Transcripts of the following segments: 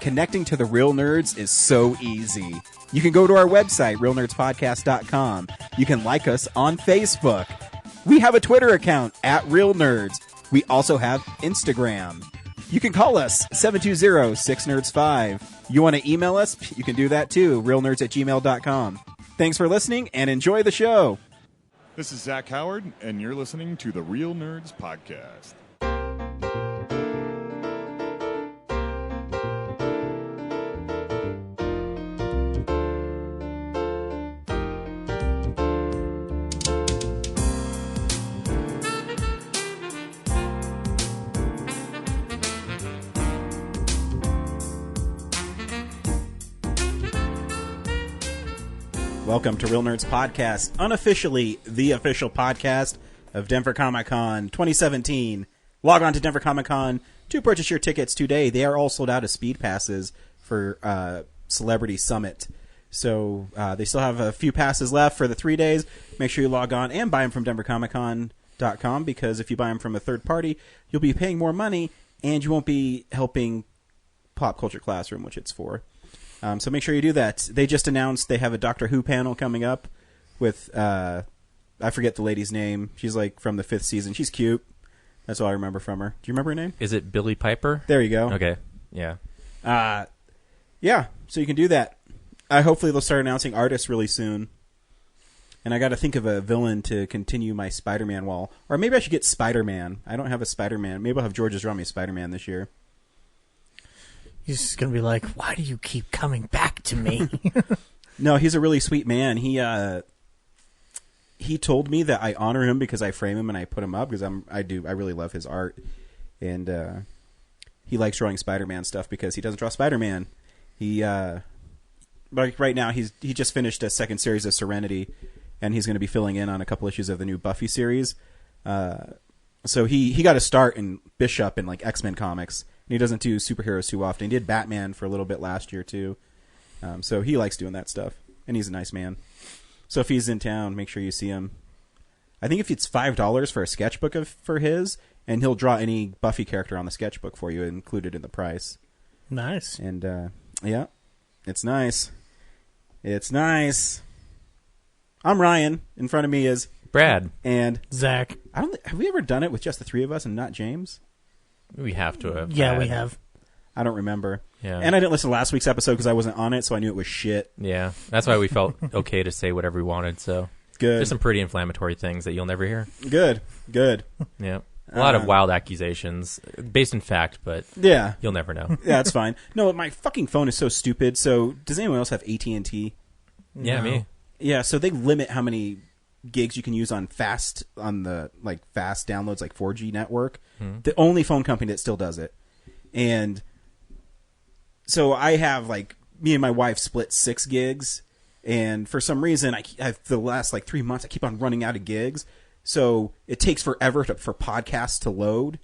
connecting to the real nerds is so easy. You can go to our website, realnerdspodcast.com. You can like us on Facebook. We have a Twitter account, @RealNerds. We also have Instagram. You can call us, 720-6nerds5. You want to email us? You can do that too, realnerds@gmail.com. Thanks for listening, and enjoy the show. This is Zach Howard, and you're listening to the Real Nerds Podcast. Welcome to Real Nerds Podcast, unofficially the official podcast of Denver Comic Con 2017. Log on to Denver Comic Con to purchase your tickets today. They are all sold out of speed passes for Celebrity Summit. So they still have a few passes left for the 3 days. Make sure you log on and buy them from denvercomiccon.com, because if you buy them from a third party, you'll be paying more money and you won't be helping Pop Culture Classroom, which it's for. So make sure you do that. They just announced they have a Doctor Who panel coming up with, I forget the lady's name. She's like from the 5th season. She's cute. That's all I remember from her. Do you remember her name? Is it Billie Piper? There you go. Okay, yeah. Yeah, so you can do that. Hopefully they'll start announcing artists really soon. And I got to think of a villain to continue my Spider-Man wall. Or maybe I should get Spider-Man. I don't have a Spider-Man. Maybe I'll have George's draw me Spider-Man this year. He's just going to be like, why do you keep coming back to me? No, he's a really sweet man. He told me that I honor him because I frame him and I put him up because I really love his art. And he likes drawing Spider-Man stuff because he doesn't draw Spider-Man. Like right now, he just finished a second series of Serenity, and he's going to be filling in on a couple issues of the new Buffy series. So he got a start in Bishop in like X-Men comics. And he doesn't do superheroes too often. He did Batman for a little bit last year, too. So he likes doing that stuff. And he's a nice man. So if he's in town, make sure you see him. I think if it's $5 for a sketchbook for his, and he'll draw any Buffy character on the sketchbook for you, included in the price. Nice. And, yeah, it's nice. It's nice. I'm Ryan. In front of me is Brad. And Zach. Have we ever done it with just the three of us and not James? We have to have. Yeah, we have. I don't remember. Yeah. And I didn't listen to last week's episode because I wasn't on it, so I knew it was shit. Yeah, that's why we felt okay to say whatever we wanted. So good. There's some pretty inflammatory things that you'll never hear. Good. Yeah. A lot of wild accusations based in fact, but yeah, you'll never know. Yeah, that's fine. No, my fucking phone is so stupid. So does anyone else have AT&T? Yeah, No. me. Yeah, so they limit how many gigs you can use on fast downloads, like 4G network. The only phone company that still does it. And so I have, like, me and my wife split 6 gigs, and for some reason for the last 3 months I keep on running out of gigs, so it takes forever for podcasts to load.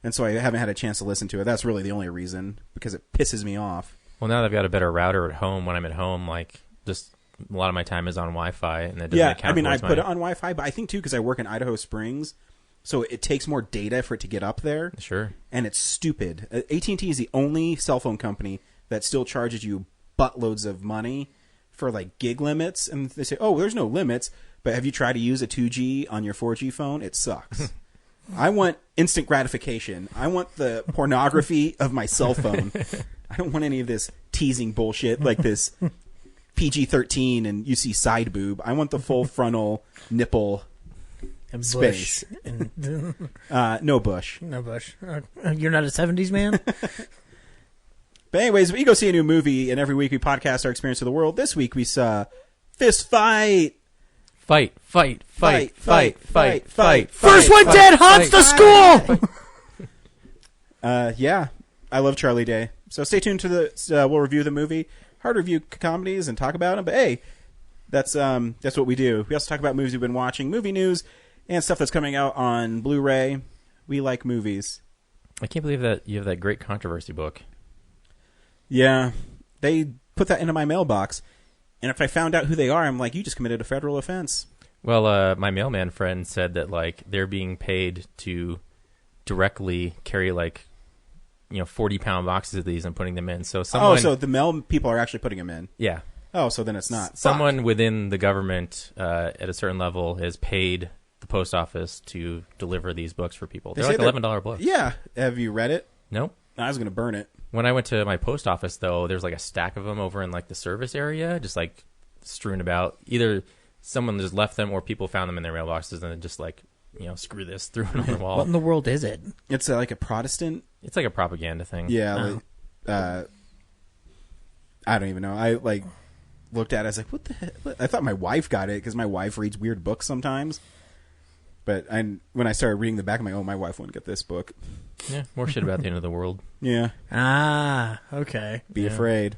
And so I haven't had a chance to listen to it. That's really the only reason, because it pisses me off. Well, now that I've got a better router at home, when I'm at home, just a lot of my time is on Wi-Fi, and it doesn't account I for put it on Wi-Fi, but I think too because I work in Idaho Springs, so it takes more data for it to get up there. Sure. And it's stupid. AT&T is the only cell phone company that still charges you buttloads of money for gig limits, and they say, "Oh, there's no limits." But have you tried to use a 2G on your 4G phone? It sucks. I want instant gratification. I want the pornography of my cell phone. I don't want any of this teasing bullshit like this PG-13 and you see side boob. I want the full frontal nipple And space. Bush. And, No bush. no Bush. You're not a 70s man? But anyways, we go see a new movie, and every week we podcast our experience of the world. This week we saw Fist Fight. Fight. First One dead haunts the school! Yeah, I love Charlie Day. So stay tuned to we'll review the movie. Hard review comedies and talk about them, but hey, that's what we do. We also talk about movies we've been watching, movie news, and stuff that's coming out on Blu-ray. We like movies. I can't believe that you have that great controversy book. Yeah, they put that into my mailbox, and if I found out who they are, I'm like, you just committed a federal offense. Well, my mailman friend said that they're being paid to directly carry 40-pound boxes of these and putting them in. So someone, so the mail people are actually putting them in. yeah, Oh, so then it's not. someone within the government at a certain level has paid the post office to deliver these books for people. They're say like they're- $11 books. Yeah. Have you read it? Nope. I was going to burn it. When I went to my post office, though, there's like a stack of them over in like the service area, just like strewn about. Either someone just left them or people found them in their mailboxes and then just like, screw this, threw it on the wall. What in the world is it? It's like a Protestant. It's like a propaganda thing. Yeah. I don't even know. I looked at it. I was like, what the heck? I thought my wife got it because my wife reads weird books sometimes. But when I started reading the back, I'm like, oh, my wife wouldn't get this book. Yeah, more shit about the end of the world. Yeah. Ah, okay. Be afraid.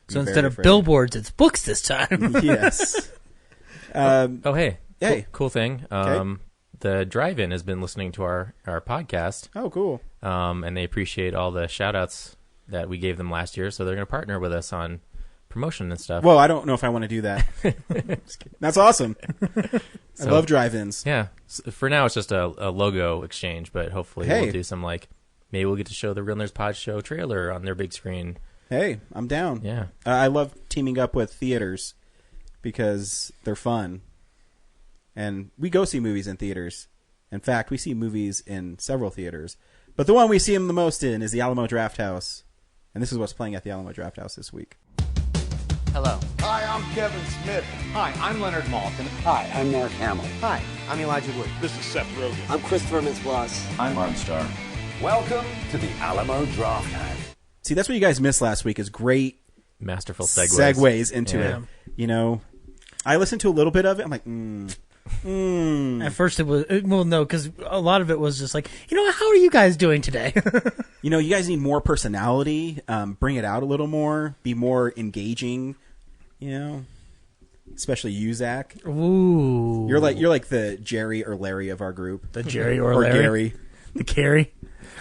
So Be instead very of afraid. billboards, it's books this time. Yes. Oh, hey. Hey. Cool thing. The drive-in has been listening to our podcast, Oh, cool. and they appreciate all the shout-outs that we gave them last year, so they're going to partner with us on promotion and stuff. Well, I don't know if I want to do that. That's awesome. I So- love drive-ins. Yeah. For now, it's just a logo exchange, but hopefully Hey. we'll do some maybe we'll get to show the Real Nerds Pod Show trailer on their big screen. Hey, I'm down. Yeah. I love teaming up with theaters because they're fun. And we go see movies in theaters. In fact, we see movies in several theaters. But the one we see them the most in is the Alamo Drafthouse. And this is what's playing at the Alamo Drafthouse this week. Hello. Hi, I'm Kevin Smith. Hi, I'm Leonard Maltin. Hi, I'm Mark Hamill. Hi, I'm Elijah Wood. This is Seth Rogen. I'm Christopher Mintz-Plasse. I'm Martin Starr. Welcome to the Alamo Drafthouse. See, that's what you guys missed last week is great Masterful segues. into Yeah. it. I listened to a little bit of it. I'm like, At first, it was because a lot of it was just like, how are you guys doing today? you guys need more personality. Bring it out a little more. Be more engaging. Especially you, Zach. Ooh, You're like the Jerry or Larry of our group, the Jerry or or Larry, Gary. the Carrie.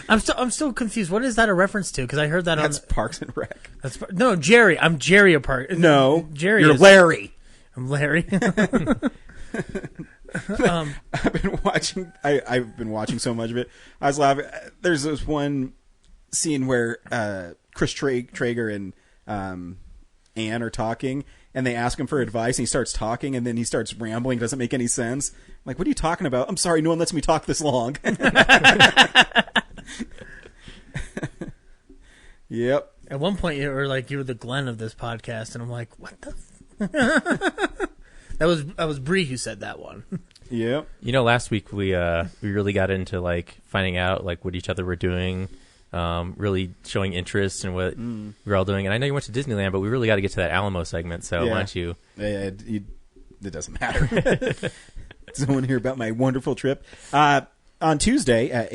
I'm still confused. What is that a reference to? Because I heard that That's on Parks and Rec. no Jerry. I'm Jerry apart. No, Jerry. You're is, Larry. I'm Larry. I've been watching. I've been watching so much of it. I was laughing. There's this one scene where Chris Traeger and Anne are talking, and they ask him for advice, and he starts talking, and then he starts rambling. Doesn't make any sense. I'm like, what are you talking about? I'm sorry, no one lets me talk this long. Yep. At one point, you were the Glenn of this podcast, and I'm like, what the? That was Bree who said that one. Yep. Last week we really got into finding out what each other were doing, really showing interest in what we were all doing. And I know you went to Disneyland, but we really got to get to that Alamo segment. So why don't you? It doesn't matter. Someone hear about my wonderful trip. On Tuesday at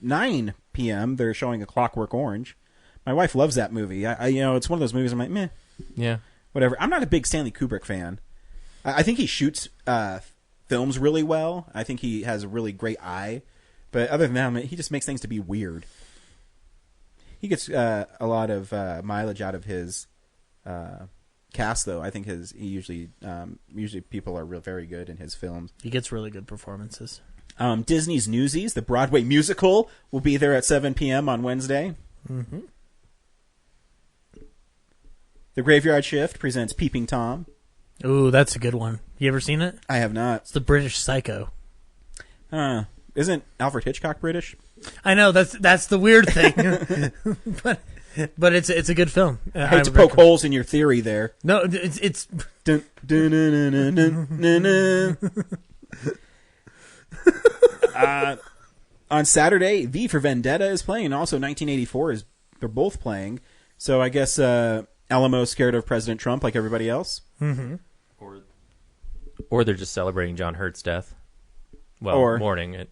9 p.m., they're showing A Clockwork Orange. My wife loves that movie. It's one of those movies I'm like, meh, Yeah. whatever. I'm not a big Stanley Kubrick fan. I think he shoots films really well. I think he has a really great eye. But other than that, he just makes things to be weird. He gets a lot of mileage out of his cast, though. I think usually people are very good in his films. He gets really good performances. Disney's Newsies, the Broadway musical, will be there at 7 p.m. on Wednesday. Mm-hmm. The Graveyard Shift presents Peeping Tom. Ooh, that's a good one. You ever seen it? I have not. It's the British Psycho. Isn't Alfred Hitchcock British? I know that's the weird thing, but it's a good film. I hate to poke holes in your theory there. No, it's Dun, dun, dun, dun, dun, dun, dun. On Saturday, V for Vendetta is playing, and also 1984 they're both playing. So I guess Alamo's scared of President Trump like everybody else. Mm-hmm. Or they're just celebrating John Hurt's death. Well, Or- mourning it.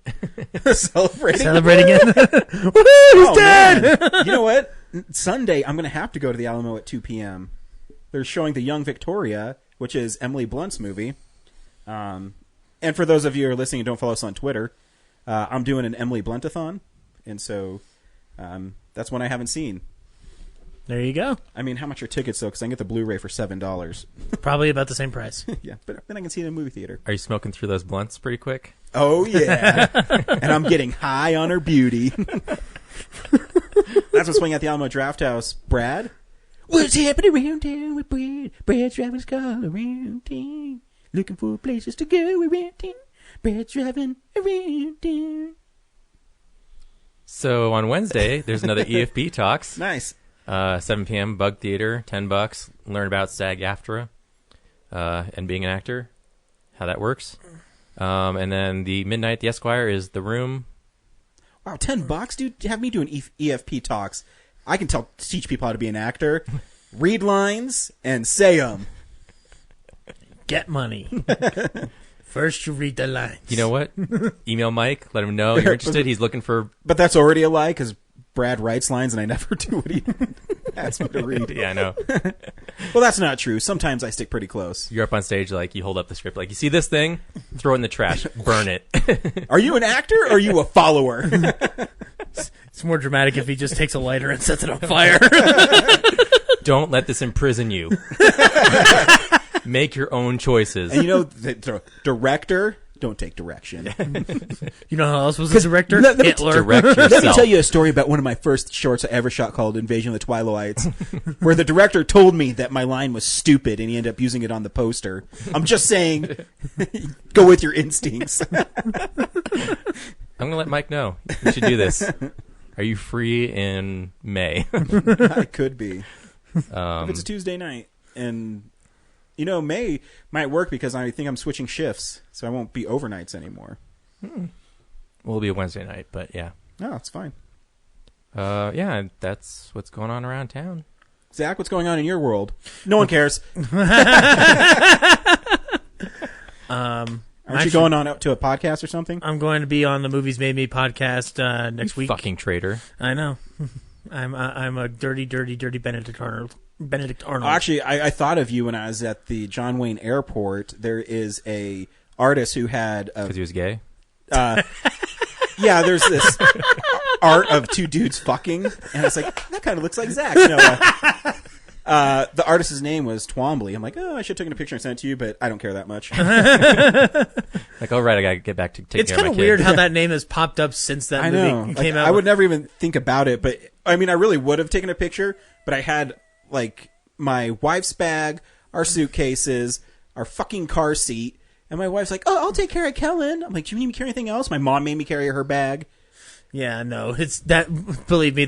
Celebrating it. Woohoo! He's Oh, dead. man. You know what? Sunday, I'm going to have to go to the Alamo at 2 p.m. They're showing The Young Victoria, which is Emily Blunt's movie. And for those of you who are listening and don't follow us on Twitter, I'm doing an Emily Blunt-a-thon. And so that's one I haven't seen. There you go. I mean, how much are tickets, though? Because I can get the Blu-ray for $7. Probably about the same price. Yeah, but then I can see it in a movie theater. Are you smoking through those blunts pretty quick? Oh, yeah. And I'm getting high on her beauty. That's That's what's playing at the Alamo Draft House. Brad? What's happening around town with Brad? Brad's driving his car around town. Looking for places to go around town. Brad's driving around town. So on Wednesday, there's another EFP Talks. Nice. 7 p.m. Bug Theater, $10. Learn about SAG-AFTRA and being an actor, how that works. And then the midnight, the Esquire is The Room. Wow, $10, dude. Have me doing EFP Talks. I can teach people how to be an actor, read lines, and say them. Get money. First you read the lines. You know what? Email Mike. Let him know you're interested. He's looking for... But that's already a lie because Brad writes lines and I never do what he asks me to read. Yeah, I know. Well, that's not true. Sometimes I stick pretty close. You're up on stage, like, you hold up the script, like, you see this thing? Throw it in the trash. Burn it. Are you an actor or are you a follower? It's more dramatic if he just takes a lighter and sets it on fire. Don't let this imprison you. Make your own choices. And you know, the director, don't take direction. You know how else was the director? let me Hitler. Direct yourself. Let me tell you a story about one of my first shorts I ever shot called Invasion of the Twilights, where the director told me that my line was stupid and he ended up using it on the poster. I'm just saying, go with your instincts. I'm going to let Mike know. We should do this. Are you free in May? I could be. If it's a Tuesday night. And, you know, May might work because I think I'm switching shifts, so I won't be overnights anymore. Well, it'll be a Wednesday night, but yeah. No, it's fine. Yeah, that's what's going on around town. Zach, what's going on in your world? No one cares. Aren't you going on out to a podcast or something? I'm going to be on the Movies Made Me podcast next week. Fucking traitor. I know. I'm a dirty Benedict Arnold. Actually, I thought of you when I was at the John Wayne Airport. There is a artist who had Because he was gay? yeah, there's this art of two dudes fucking, and I was like, that kind of looks like Zach. You know, the artist's name was Twombly. I'm like, oh, I should have taken a picture and sent it to you, but I don't care that much. Like, all right, I got to get back to taking It's care of kind my of kid. weird how that name has popped up since that I know. movie came Like, out. I would never even think about it, but I mean, I really would have taken a picture, but I had like my wife's bag, our suitcases, our fucking car seat, and my wife's like, oh, I'll take care of Kellen. I'm like, do you need me to carry anything else? My mom made me carry her bag. Yeah, no, it's that. Believe me,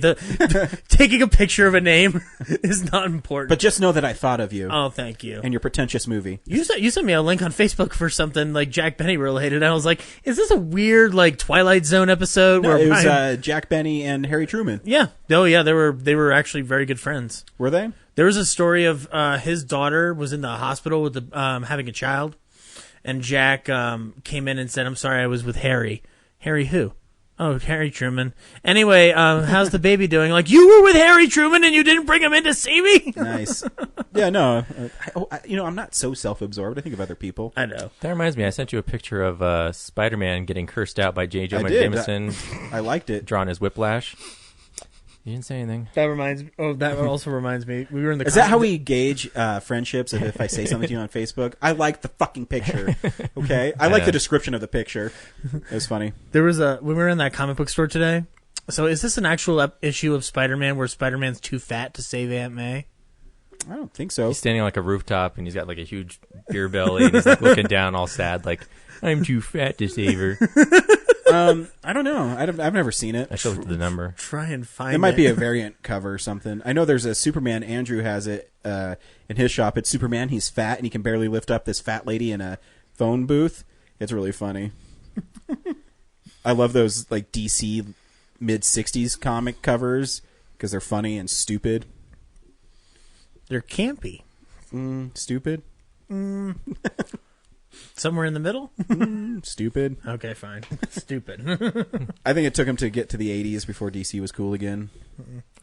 taking a picture of a name is not important. But just know that I thought of you oh, thank you. and your pretentious movie. You sent me a link on Facebook for something like Jack Benny related. And I was like, is this a weird like Twilight Zone episode? No, where it was Brian- Jack Benny and Harry Truman. Yeah. Oh, yeah. They were actually very good friends. Were they? There was a story of his daughter was in the hospital with having a child, and Jack came in and said, "I'm sorry, I was with Harry." Harry who? Oh, Harry Truman. Anyway, how's the baby doing? Like, you were with Harry Truman and you didn't bring him in to see me? Nice. Yeah, no. I'm not so self-absorbed. I think of other people. I know. That reminds me, I sent you a picture of Spider-Man getting cursed out by J. Jonah I did. Jameson, I liked it. drawn as Whiplash. You didn't say anything. That also reminds me. We were in the. Is that how we gauge friendships? If I say something to you on Facebook, I like the fucking picture. Okay, I like the description of the picture. It was funny. we were in that comic book store today. So is this an actual issue of Spider-Man where Spider-Man's too fat to save Aunt May? I don't think so. He's standing on like a rooftop and he's got like a huge beer belly and he's like looking down all sad like, I'm too fat to save her. I don't know. I've never seen it. I should look at the number. Try and find it. It might be a variant cover or something. I know there's a Superman. Andrew has it in his shop. It's Superman. He's fat and he can barely lift up this fat lady in a phone booth. It's really funny. I love those like DC mid-'60s comic covers because they're funny and stupid. They're campy. Stupid. Somewhere in the middle? Stupid. Okay, fine. Stupid. I think it took him to get to the 80s before DC was cool again.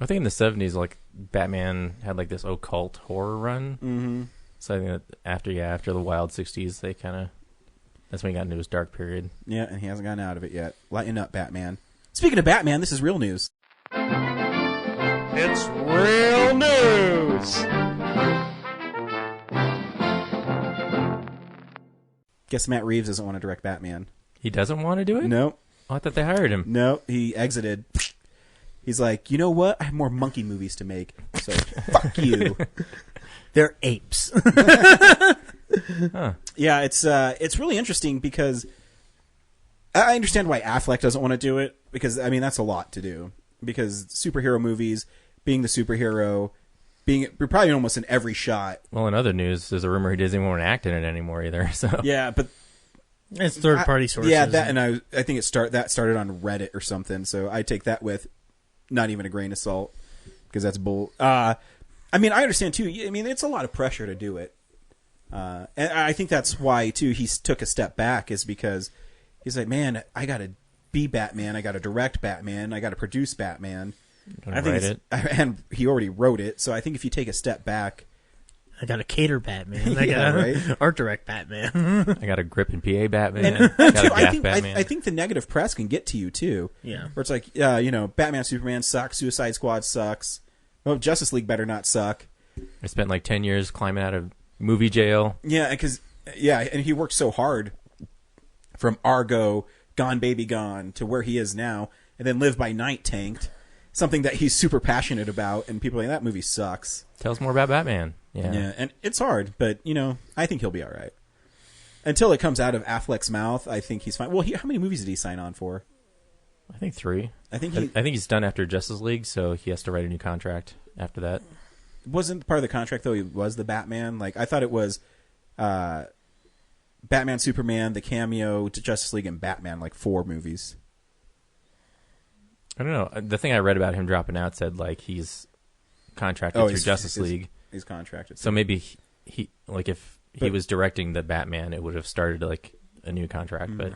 I think in the 70s, like, Batman had like this occult horror run. Mm-hmm. So I think that after the wild 60s, they kind of, that's when he got into his dark period. Yeah, and he hasn't gotten out of it yet. Lighten up, Batman. Speaking of Batman, this is real news. It's real news. Guess Matt Reeves doesn't want to direct Batman. He doesn't want to do it? No. Oh, I thought they hired him. No, he exited. He's like, you know what? I have more monkey movies to make, so fuck you. They're apes. Yeah, it's really interesting because I understand why Affleck doesn't want to do it, because I mean that's a lot to do, because superhero movies, being the superhero, being probably almost in every shot. Well, in other news, there's a rumor he doesn't even want to act in it anymore either. So Yeah, but It's third-party sources. yeah, that, and I think that started on Reddit or something, so I take that with not even a grain of salt, because that's bull. I mean, I understand too. I mean, it's a lot of pressure to do it, and I think that's why too he took a step back, is because he's like, man, I got to be Batman, I got to direct Batman, I got to produce Batman. I think write it. and he already wrote it, so I think if you take a step back, I got to cater Batman. I Yeah, got right? art direct Batman. I got a grip and PA Batman. and got too, a gaff I Batman. think the negative press can get to you too. Yeah. Where it's like, Batman, Superman sucks, Suicide Squad sucks. Well, Justice League better not suck. I spent like 10 years climbing out of movie jail. Yeah, and he worked so hard from Argo, Gone Baby Gone, to where he is now, and then Live by Night tanked, something that he's super passionate about, and people are like, that movie sucks. Tell us more about Batman. Yeah, and it's hard, but I think he'll be all right. Until it comes out of Affleck's mouth, I think he's fine. Well, how many movies did he sign on for? I think 3. I think I think he's done after Justice League, so he has to write a new contract after that. wasn't part of the contract though. He was the Batman. Like I thought it was Batman, Superman, the cameo, to Justice League, and Batman. Like 4 movies. I don't know. The thing I read about him dropping out said like he's contracted through Justice League. He's contracted. So maybe he like if he was directing the Batman, it would have started like a new contract. But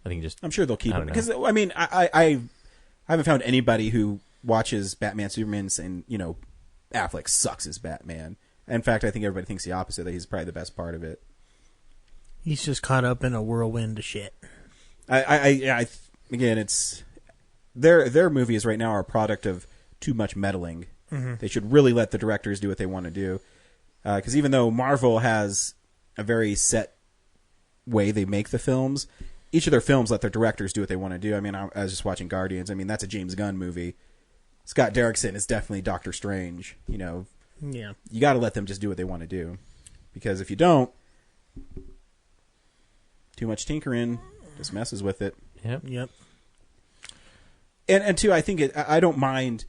I think I'm sure they'll keep I him, don't because I mean I haven't found anybody who watches Batman, Superman, and Affleck sucks as Batman. In fact, I think everybody thinks the opposite, that he's probably the best part of it. He's just caught up in a whirlwind of shit. Again, it's their movies right now are a product of too much meddling. Mm-hmm. They should really let the directors do what they want to do. Because even though Marvel has a very set way they make the films, each of their films let their directors do what they want to do. I mean, I was just watching Guardians. I mean, that's a James Gunn movie. Scott Derrickson is definitely Doctor Strange. Yeah. You got to let them just do what they want to do. Because if you don't, too much tinkering just messes with it. Yep. And two, I think I don't mind.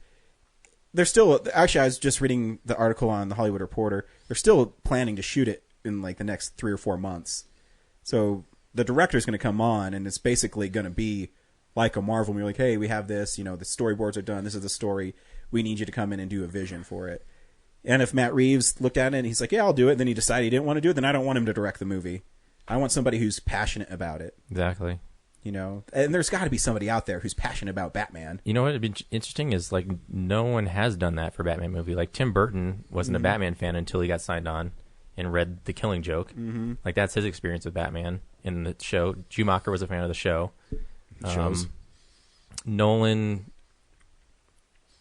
They're still actually. I was just reading the article on the Hollywood Reporter. They're still planning to shoot it in like the next 3 or 4 months. So the director's going to come on, and it's basically going to be like a Marvel. We're like, hey, we have this. The storyboards are done. This is the story. We need you to come in and do a vision for it. And if Matt Reeves looked at it and he's like, yeah, I'll do it. Then he decided he didn't want to do it. Then I don't want him to direct the movie. I want somebody who's passionate about it. exactly. And there's got to be somebody out there who's passionate about Batman. You know what would be interesting is like no one has done that for Batman movie. Like Tim Burton wasn't a Batman fan until he got signed on and read The Killing Joke. Mm-hmm. Like that's his experience with Batman in the show. Schumacher was a fan of the show. Nolan,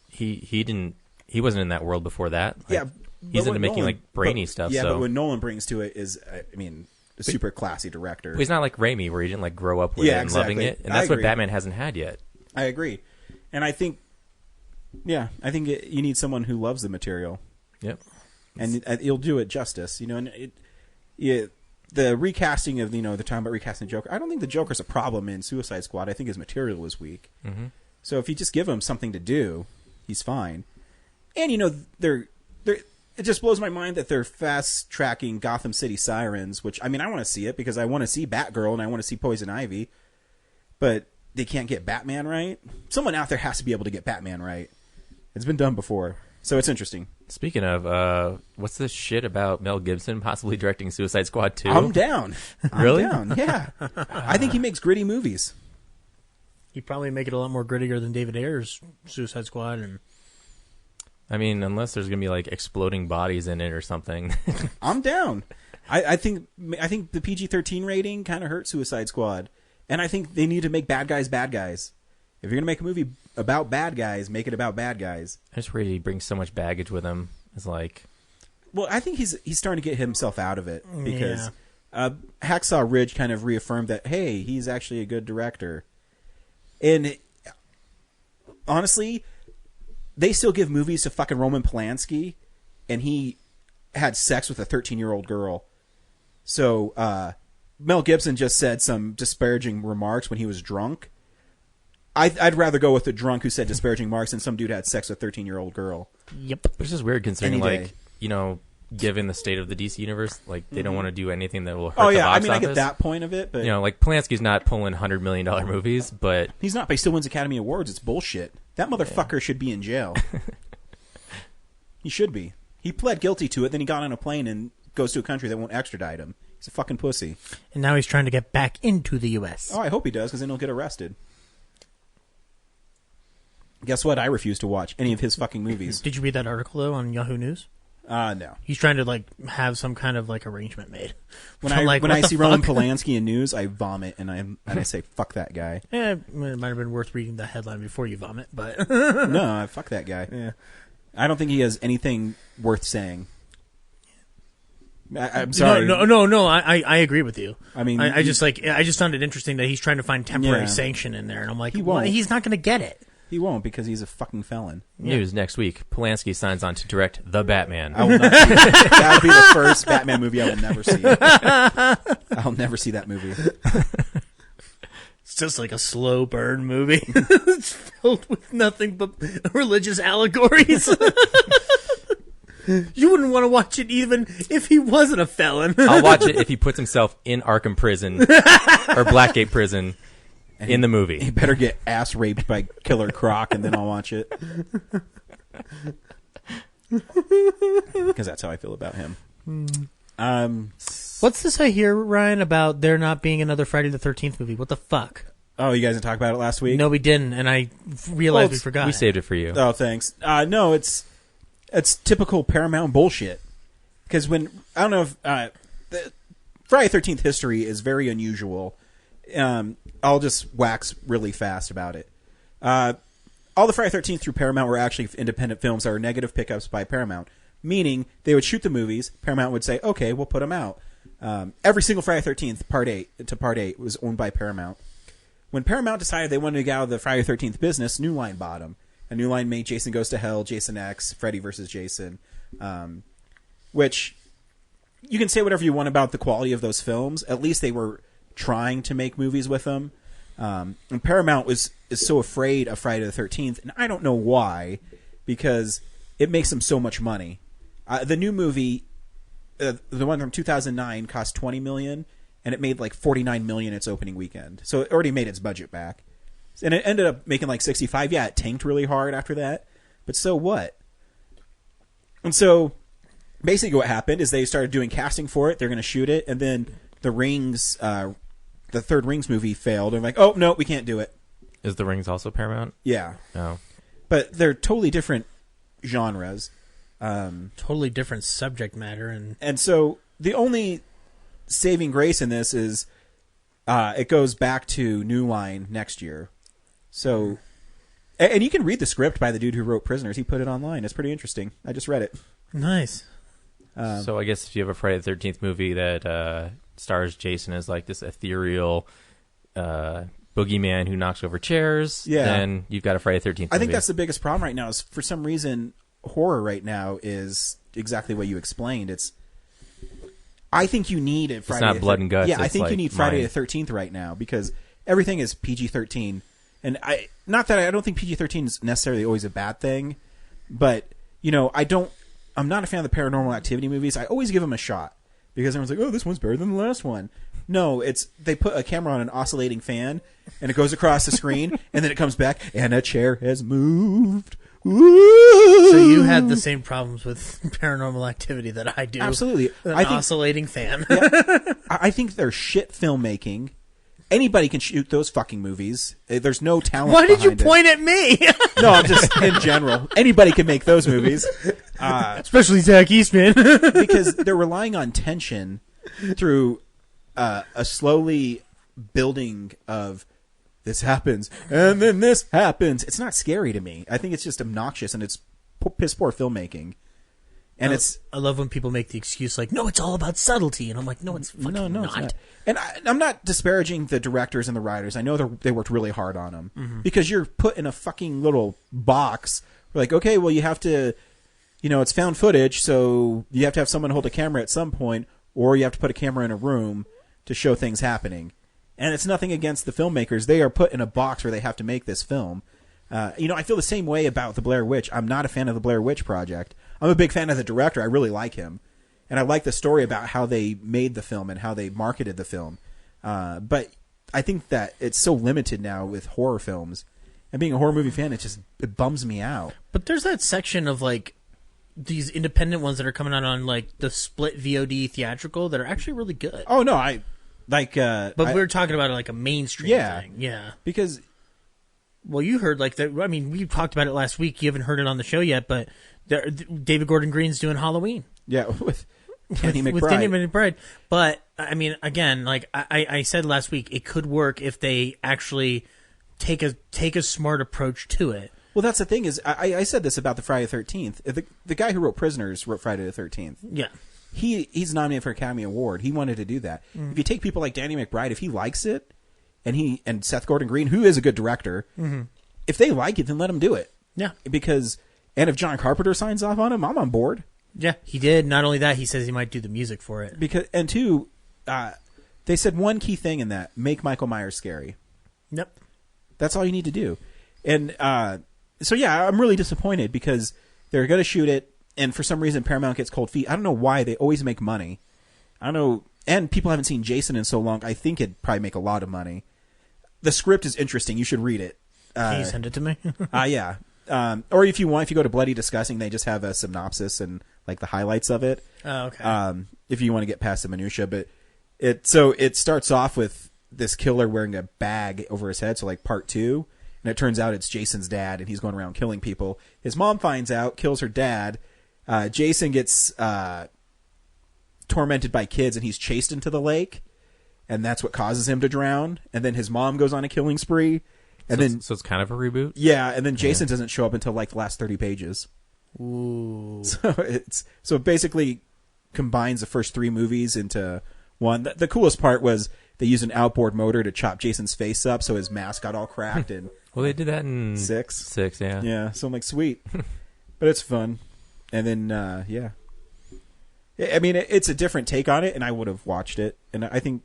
he wasn't in that world before that. Like, Yeah, he's into making like brainy stuff. Yeah, so. but what Nolan brings to it is, a super classy director. But he's not like Raimi, where he didn't like grow up with it and exactly. loving it, and I that's what agree. Batman hasn't had yet. I agree, and I think, you need someone who loves the material, Yep. and you'll do it justice. The recasting of they're talking about recasting the Joker. I don't think the Joker's a problem in Suicide Squad. I think his material was weak. Mm-hmm. So if you just give him something to do, he's fine. And they're it just blows my mind that they're fast tracking Gotham City Sirens, which I want to see it because I want to see Batgirl and I want to see Poison Ivy, but they can't get Batman right. Someone out there has to be able to get Batman right. It's been done before, so it's interesting. Speaking of, what's this shit about Mel Gibson possibly directing Suicide Squad 2? I'm down. Really? I'm down. Yeah, I think he makes gritty movies. He'd probably make it a lot more grittier than David Ayer's Suicide Squad. And I mean, unless there's gonna be like exploding bodies in it or something. I'm down. I think the PG-13 rating kind of hurt Suicide Squad, and I think they need to make bad guys bad guys. If you're gonna make a movie about bad guys, make it about bad guys. I just worry he brings so much baggage with him. It's like, Well, I think he's starting to get himself out of it because Hacksaw Ridge kind of reaffirmed that, hey, he's actually a good director. And honestly, they still give movies to fucking Roman Polanski, and he had sex with a 13-year-old girl. So Mel Gibson just said some disparaging remarks when he was drunk. I'd rather go with the drunk who said disparaging remarks than some dude had sex with a 13-year-old girl. Yep. Which is weird considering, Any day. like, you know, given the state of the DC universe, like, they don't want to do anything that will hurt Oh the yeah, box I mean, I office. get that point of it, but You know, like, Polanski's not pulling $100 million movies, but he's not. But he still wins Academy Awards. It's bullshit. That motherfucker should be in jail. He should be. He pled guilty to it, then he got on a plane and goes to a country that won't extradite him. He's a fucking pussy. And now he's trying to get back into the U.S. Oh, I hope he does, because then he'll get arrested. Guess what? I refuse to watch any of his fucking movies. Did you read that article, though, on Yahoo News? No. He's trying to, like, have some kind of, like, arrangement made. When I'm I like, when what I the see Roman fuck? Polanski in news, I vomit and I say fuck that guy. It might have been worth reading the headline before you vomit, but... No, fuck that guy. Yeah. I don't think he has anything worth saying. I'm sorry. No. I agree with you. I mean, I just found it interesting that he's trying to find temporary Yeah. sanction in there, and I'm like, He won't. he's not going to get it. He won't because he's a fucking felon. news next week, Polanski signs on to direct The Batman. I will not see that. That'll be the first Batman movie I will never see. I'll never see that movie. It's just like a slow burn movie. It's filled with nothing but religious allegories. You wouldn't want to watch it even if he wasn't a felon. I'll watch it if he puts himself in Arkham Prison or Blackgate Prison in the He movie. better get ass raped by Killer Croc, and then I'll watch it. Because that's how I feel about him. What's this I hear, Ryan, about there not being another Friday the 13th movie? What the fuck? Oh, you guys didn't talk about it last week? No, we didn't, and I realized we it's- forgot. We saved it for you. Oh, thanks. No, it's typical Paramount bullshit. Because when I don't know if the Friday the 13th history is very unusual. I'll just wax really fast about it. All the Friday the 13th through Paramount were actually independent films that were negative pickups by Paramount, meaning they would shoot the movies. Paramount would say, "Okay, we'll put them out." Every single Friday the 13th, Part 8 was owned by Paramount. When Paramount decided they wanted to get out of the Friday the 13th business, New Line bought them. And New Line made Jason Goes to Hell, Jason X, Freddy vs. Jason, which you can say whatever you want about the quality of those films. At least they were trying to make movies with them. And Paramount is so afraid of Friday the 13th, and I don't know why, because it makes them so much money. The new movie, the one from 2009, cost $20 million, and it made like $49 million its opening weekend. So it already made its budget back. And it ended up making like 65. Yeah, it tanked really hard after that, but so what? And so basically what happened is they started doing casting for it. They're going to shoot it, and then the Rings, the third Rings movie failed. They're like, oh, no, we can't do it. Is The Rings also Paramount? Yeah. No. But they're totally different genres. Totally different subject matter, And so the only saving grace in this is it goes back to New Line next year. So, and you can read the script by the dude who wrote Prisoners. He put it online. It's pretty interesting. I just read it. nice. So I guess if you have a Friday the 13th movie that stars Jason as like this ethereal boogeyman who knocks over chairs, Yeah. then you've got a Friday the 13th movie. I think that's the biggest problem right now is for some reason horror right now is exactly what you explained. I think you need a Friday. not blood and guts, Yeah, I it's think you like need Friday mind. the 13th right now because everything is PG-13, and not that I don't think PG-13 is necessarily always a bad thing, but you know I'm not a fan of the Paranormal Activity movies. I always give them a shot because everyone's like, oh, this one's better than the last one. No, they put a camera on an oscillating fan and it goes across the screen and then it comes back and a chair has moved. Ooh. So you had the same problems with Paranormal Activity that I do. Absolutely. An I think oscillating fan. I think they're shit filmmaking. Anybody can shoot those fucking movies. There's no talent. Why did you behind it. point at me? No, I'm just in general. Anybody can make those movies Especially Zach Eastman. because they're relying on tension through a slowly building of this happens and then this happens. It's not scary to me. I think it's just obnoxious and it's piss poor filmmaking. And I love when people make the excuse like, no, it's all about subtlety. And I'm like, no, it's fucking no, not. it's not. And I'm not disparaging the directors and the writers. I know they worked really hard on them because you're put in a fucking little box We're like, okay, well, you have to, it's found footage, so you have to have someone hold a camera at some point, or you have to put a camera in a room to show things happening. And it's nothing against the filmmakers. They are put in a box where they have to make this film. I feel the same way about the Blair Witch. I'm not a fan of the Blair Witch Project. I'm a big fan of the director. I really like him. And I like the story about how they made the film and how they marketed the film. But I think that it's so limited now with horror films. And being a horror movie fan, it bums me out. But there's that section of like these independent ones that are coming out on like the split VOD theatrical that are actually really good. Oh no, I like. But we're talking about like a mainstream thing. Yeah. Because well, you heard like that. I mean, we talked about it last week. You haven't heard it on the show yet, but David Gordon Green's doing Halloween. Yeah, with Danny McBride. With Danny McBride. But I mean, again, like I said last week, it could work if they actually take a smart approach to it. Well, that's the thing is, I said this about the Friday the 13th. The guy who wrote Prisoners wrote Friday the 13th. Yeah. He's nominated for Academy Award. He wanted to do that. If you take people like Danny McBride, if he likes it, and Seth Gordon Green, who is a good director, if they like it, then let him do it. Yeah. And if John Carpenter signs off on him, I'm on board. Yeah, he did. Not only that, he says he might do the music for it. And two, they said one key thing in that: make Michael Myers scary. Yep. That's all you need to do. And so yeah, I'm really disappointed because they're going to shoot it, and for some reason Paramount gets cold feet. I don't know why. They always make money. I don't know. And people haven't seen Jason in so long. I think it'd probably make a lot of money. The script is interesting. You should read it. Can you send it to me? Yeah. Or if you go to Bloody Disgusting, they just have a synopsis and like the highlights of it. Oh, okay. If you want to get past the minutia, but it starts off with this killer wearing a bag over his head. So like part 2, and it turns out it's Jason's dad, and he's going around killing people. His mom finds out, kills her dad. Jason gets tormented by kids, and he's chased into the lake, and that's what causes him to drown. And then his mom goes on a killing spree. And so it's kind of a reboot? Yeah, and then Jason doesn't show up until like the last 30 pages. Ooh. So it basically combines the first 3 movies into one. The coolest part was they used an outboard motor to chop Jason's face up so his mask got all cracked. And well, they did that in 6. 6, yeah. Yeah, so I'm like, sweet. But it's fun. And then, yeah. I mean, it's a different take on it, and I would have watched it. And I think,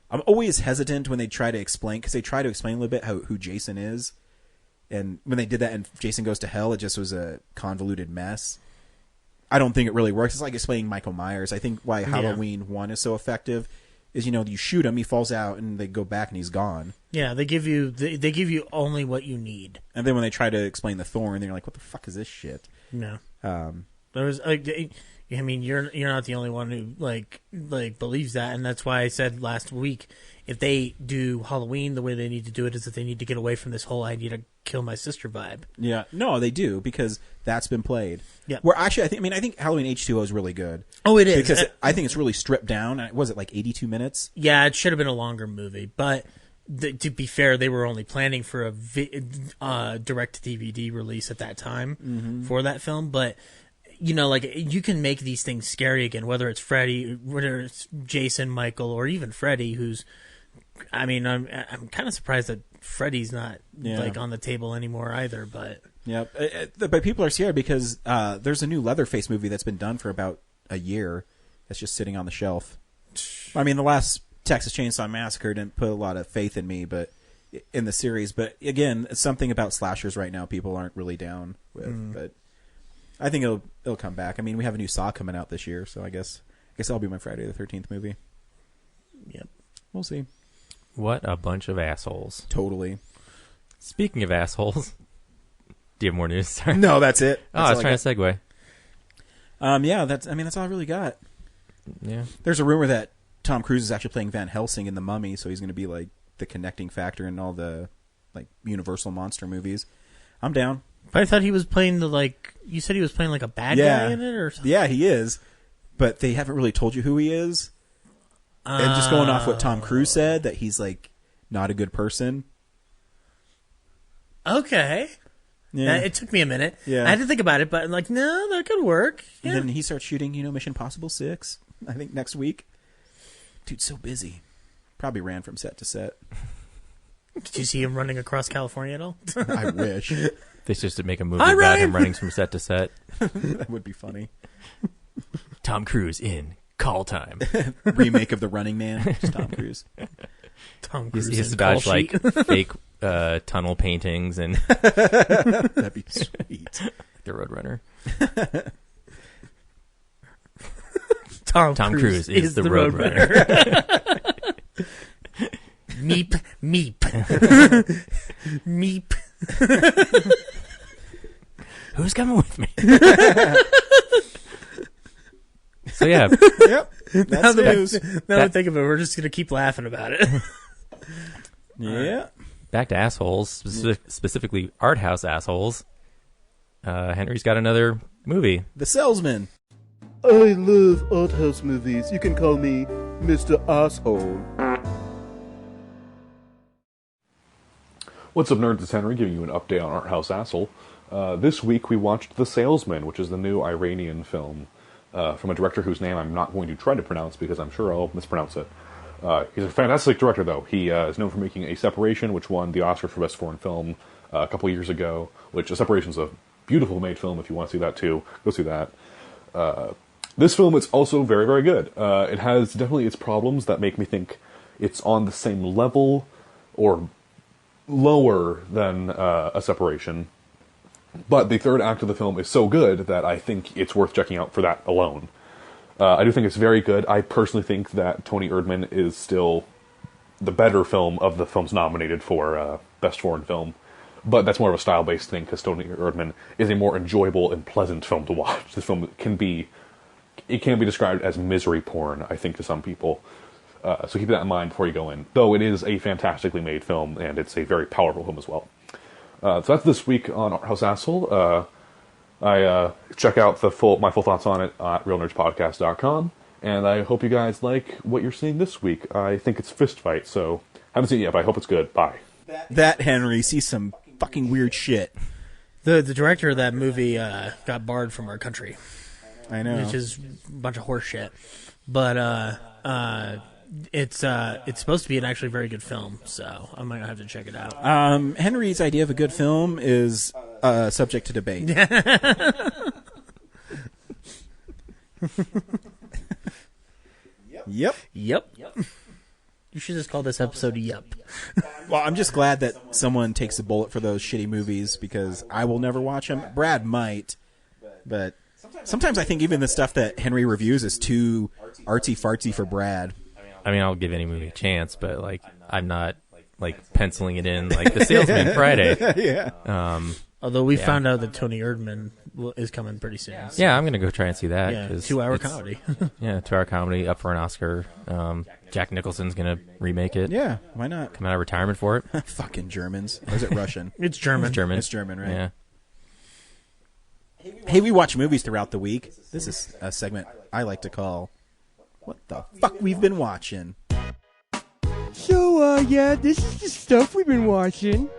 I'm always hesitant when they try to explain, because they try to explain a little bit who Jason is. And when they did that in Jason Goes to Hell, it just was a convoluted mess. I don't think it really works. It's like explaining Michael Myers. I think why Halloween 1 is so effective is, you shoot him, he falls out, and they go back and he's gone. Yeah, they give you only what you need. And then when they try to explain the thorn, they're like, what the fuck is this shit? No. There was I mean, you're not the only one who like believes that, and that's why I said last week, if they do Halloween the way they need to do it is that they need to get away from this whole idea to kill my sister vibe. Yeah, no, they do, because that's been played. Yeah. Where actually, I think Halloween H2O is really good. Oh, it is, because I think it's really stripped down. Was it like 82 minutes? Yeah, it should have been a longer movie, but to be fair, they were only planning for a direct DVD release at that time for that film, but. You can make these things scary again, whether it's Freddy, whether it's Jason, Michael, or even Freddy, who's, I mean, I'm kind of surprised that Freddy's not on the table anymore either, but. Yeah, but people are scared because there's a new Leatherface movie that's been done for about a year that's just sitting on the shelf. I mean, the last Texas Chainsaw Massacre didn't put a lot of faith in me, but in the series, but again, it's something about slashers right now people aren't really down with, but. I think it'll come back. I mean, we have a new Saw coming out this year, so I guess that'll be my Friday the 13th movie. Yep. We'll see. What a bunch of assholes. Totally. Speaking of assholes, do you have more news? Sorry. No, that's it. I was trying to segue. Yeah, that's all I really got. Yeah. There's a rumor that Tom Cruise is actually playing Van Helsing in The Mummy, so he's going to be like the connecting factor in all the like Universal monster movies. I'm down. But I thought he was playing you said he was playing like a bad guy in it or something? Yeah, he is. But they haven't really told you who he is. And just going off what Tom Cruise said, that he's like not a good person. Okay. Yeah. It took me a minute. Yeah. I had to think about it, but I'm like, no, that could work. Yeah. And then he starts shooting, Mission Impossible 6, I think next week. Dude's so busy. Probably ran from set to set. Did you see him running across California at all? I wish. This just to make a movie Hi, about Ryan! him running from set to set. That would be funny. Tom Cruise in Call Time. Remake of The Running Man. Just Tom Cruise. Tom He Cruise has to in Call dodge like Sheet. fake tunnel paintings and That'd be sweet. the Roadrunner. Tom Tom Cruise is the Roadrunner. Meep, meep, meep. Who's coming with me? So yeah, Yep. That's Now that news. I think of it, we're just gonna keep laughing about it. Yeah. back to assholes, specifically art house assholes. Henry's got another movie. The Salesman. I love art house movies. You can call me Mr. Asshole. What's up, nerds? It's Henry giving you an update on Art House Asshole. This week we watched The Salesman, which is the new Iranian film from a director whose name I'm not going to try to pronounce because I'm sure I'll mispronounce it. He's a fantastic director, though. He is known for making A Separation, which won the Oscar for Best Foreign Film a couple years ago, which A Separation's a beautiful made film. If you want to see that too, go see that. This film is also very, very good. It has definitely its problems that make me think it's on the same level or lower than A Separation. But the third act of the film is so good that I think it's worth checking out for that alone. I do think it's very good. I personally think that Tony Erdmann is still the better film of the films nominated for Best Foreign Film. But that's more of a style-based thing, because Tony Erdmann is a more enjoyable and pleasant film to watch. This film can be described as misery porn, I think, to some people. So keep that in mind before you go in. Though it is a fantastically made film, and it's a very powerful film as well. So that's this week on Art House Asshole. I check out my full thoughts on it at realnerdspodcast.com, and I hope you guys like what you're seeing this week. I think it's Fist Fight, so haven't seen it yet, but I hope it's good. Bye. That Henry sees some fucking weird shit. The director of that movie got barred from our country, I know. which is a bunch of horse shit. But it's supposed to be an actually very good film, so I might have to check it out. Henry's idea of a good film is subject to debate. Yep. Yep. You should just call this episode "Yup." Well, I'm just glad that someone takes a bullet for those shitty movies, because I will never watch them. Brad might, but sometimes I think even the stuff that Henry reviews is too artsy-fartsy for Brad. I mean, I'll give any movie a chance, but like, I'm not like penciling it in like The Salesman Friday. Yeah. Although we found out that Tony Erdmann is coming pretty soon. Yeah, I'm gonna go try and see that. Yeah, 'cause 2-hour it's- comedy. Yeah, 2-hour comedy, up for an Oscar. Jack Nicholson's gonna remake it. Yeah, why not? Come out of retirement for it. Fucking Germans. Or is it Russian? It's German. It's German. It's German, right? Yeah. Hey, we watch movies throughout the week. This is a segment I like to call What the Fuck We've Been Watching. So, yeah, this is the stuff we've been watching.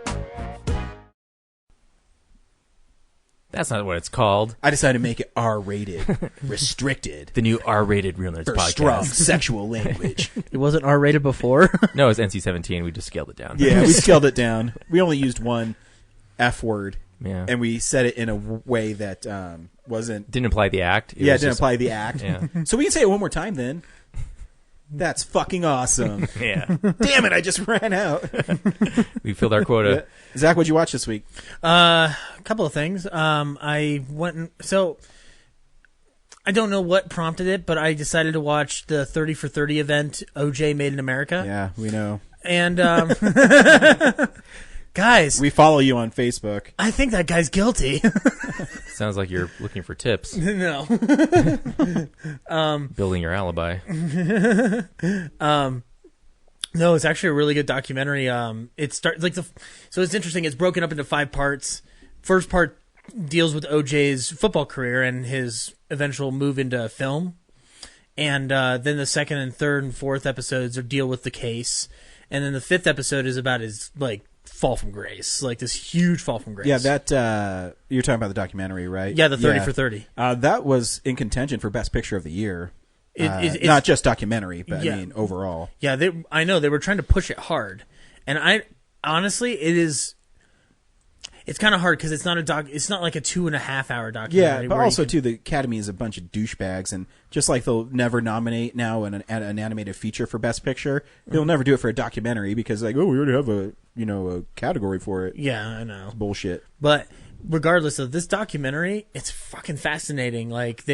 That's not what it's called. I decided to make it R-rated, restricted, The new R-rated Real Nerds for strong podcast. sexual language. It wasn't R-rated before. No, it's NC-17. We just scaled it down. Yeah, we scaled it down. We only used one F word, Yeah. and we said it in a way that wasn't... Didn't apply the act. It didn't just- apply the act. Yeah. So we can say it one more time then. That's fucking awesome. Yeah. Damn it, I just ran out. We filled our quota. Zach, what'd you watch this week? A couple of things. I went so I don't know what prompted it, but I decided to watch the 30 for 30 event, OJ Made in America. Yeah, we know. And guys, We follow you on Facebook. I think that guy's guilty. Sounds like you're looking for tips. No. Building your alibi. No, it's actually a really good documentary. It starts like so it's interesting. It's broken up into 5 parts. First part deals with OJ's football career and his eventual move into film, and then the second and third and fourth episodes deal with the case, and then the 5th episode is about his like fall from grace, like this huge fall from grace. Yeah, that you're talking about the documentary, right? Yeah, the 30 for 30. That was in contention for Best Picture of the Year. It's not just documentary, but Yeah. I mean overall. Yeah, I know they were trying to push it hard, and I honestly, it's kind of hard because it's not it's not like a 2.5 hour documentary. Yeah, but where also you can- too, the Academy is a bunch of douchebags, and just like they'll never nominate now an animated feature for Best Picture, they'll never do it for a documentary because like, oh, we already have a category for it. Yeah, I know. Bullshit. But regardless of this documentary, it's fucking fascinating. Like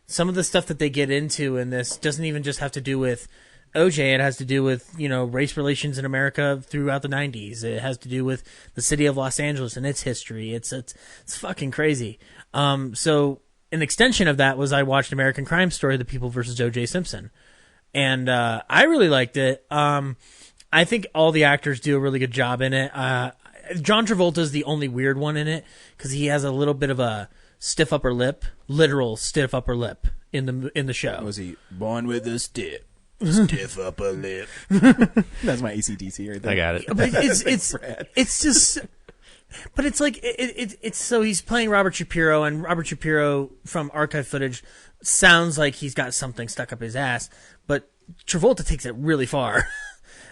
some of the stuff that they get into in this doesn't even just have to do with OJ. It has to do with, race relations in America throughout the 90s. It has to do with the city of Los Angeles and its history. It's fucking crazy. So an extension of that was I watched American Crime Story, The People versus OJ Simpson. And I really liked it. I think all the actors do a really good job in it. John Travolta is the only weird one in it because he has a little bit of a stiff upper lip, literal stiff upper lip in the show. Was he born with a stiff upper lip? That's my ACDC right there. I got it. But it's just, but it's like it's so he's playing Robert Shapiro, and Robert Shapiro from archive footage sounds like he's got something stuck up his ass, but Travolta takes it really far.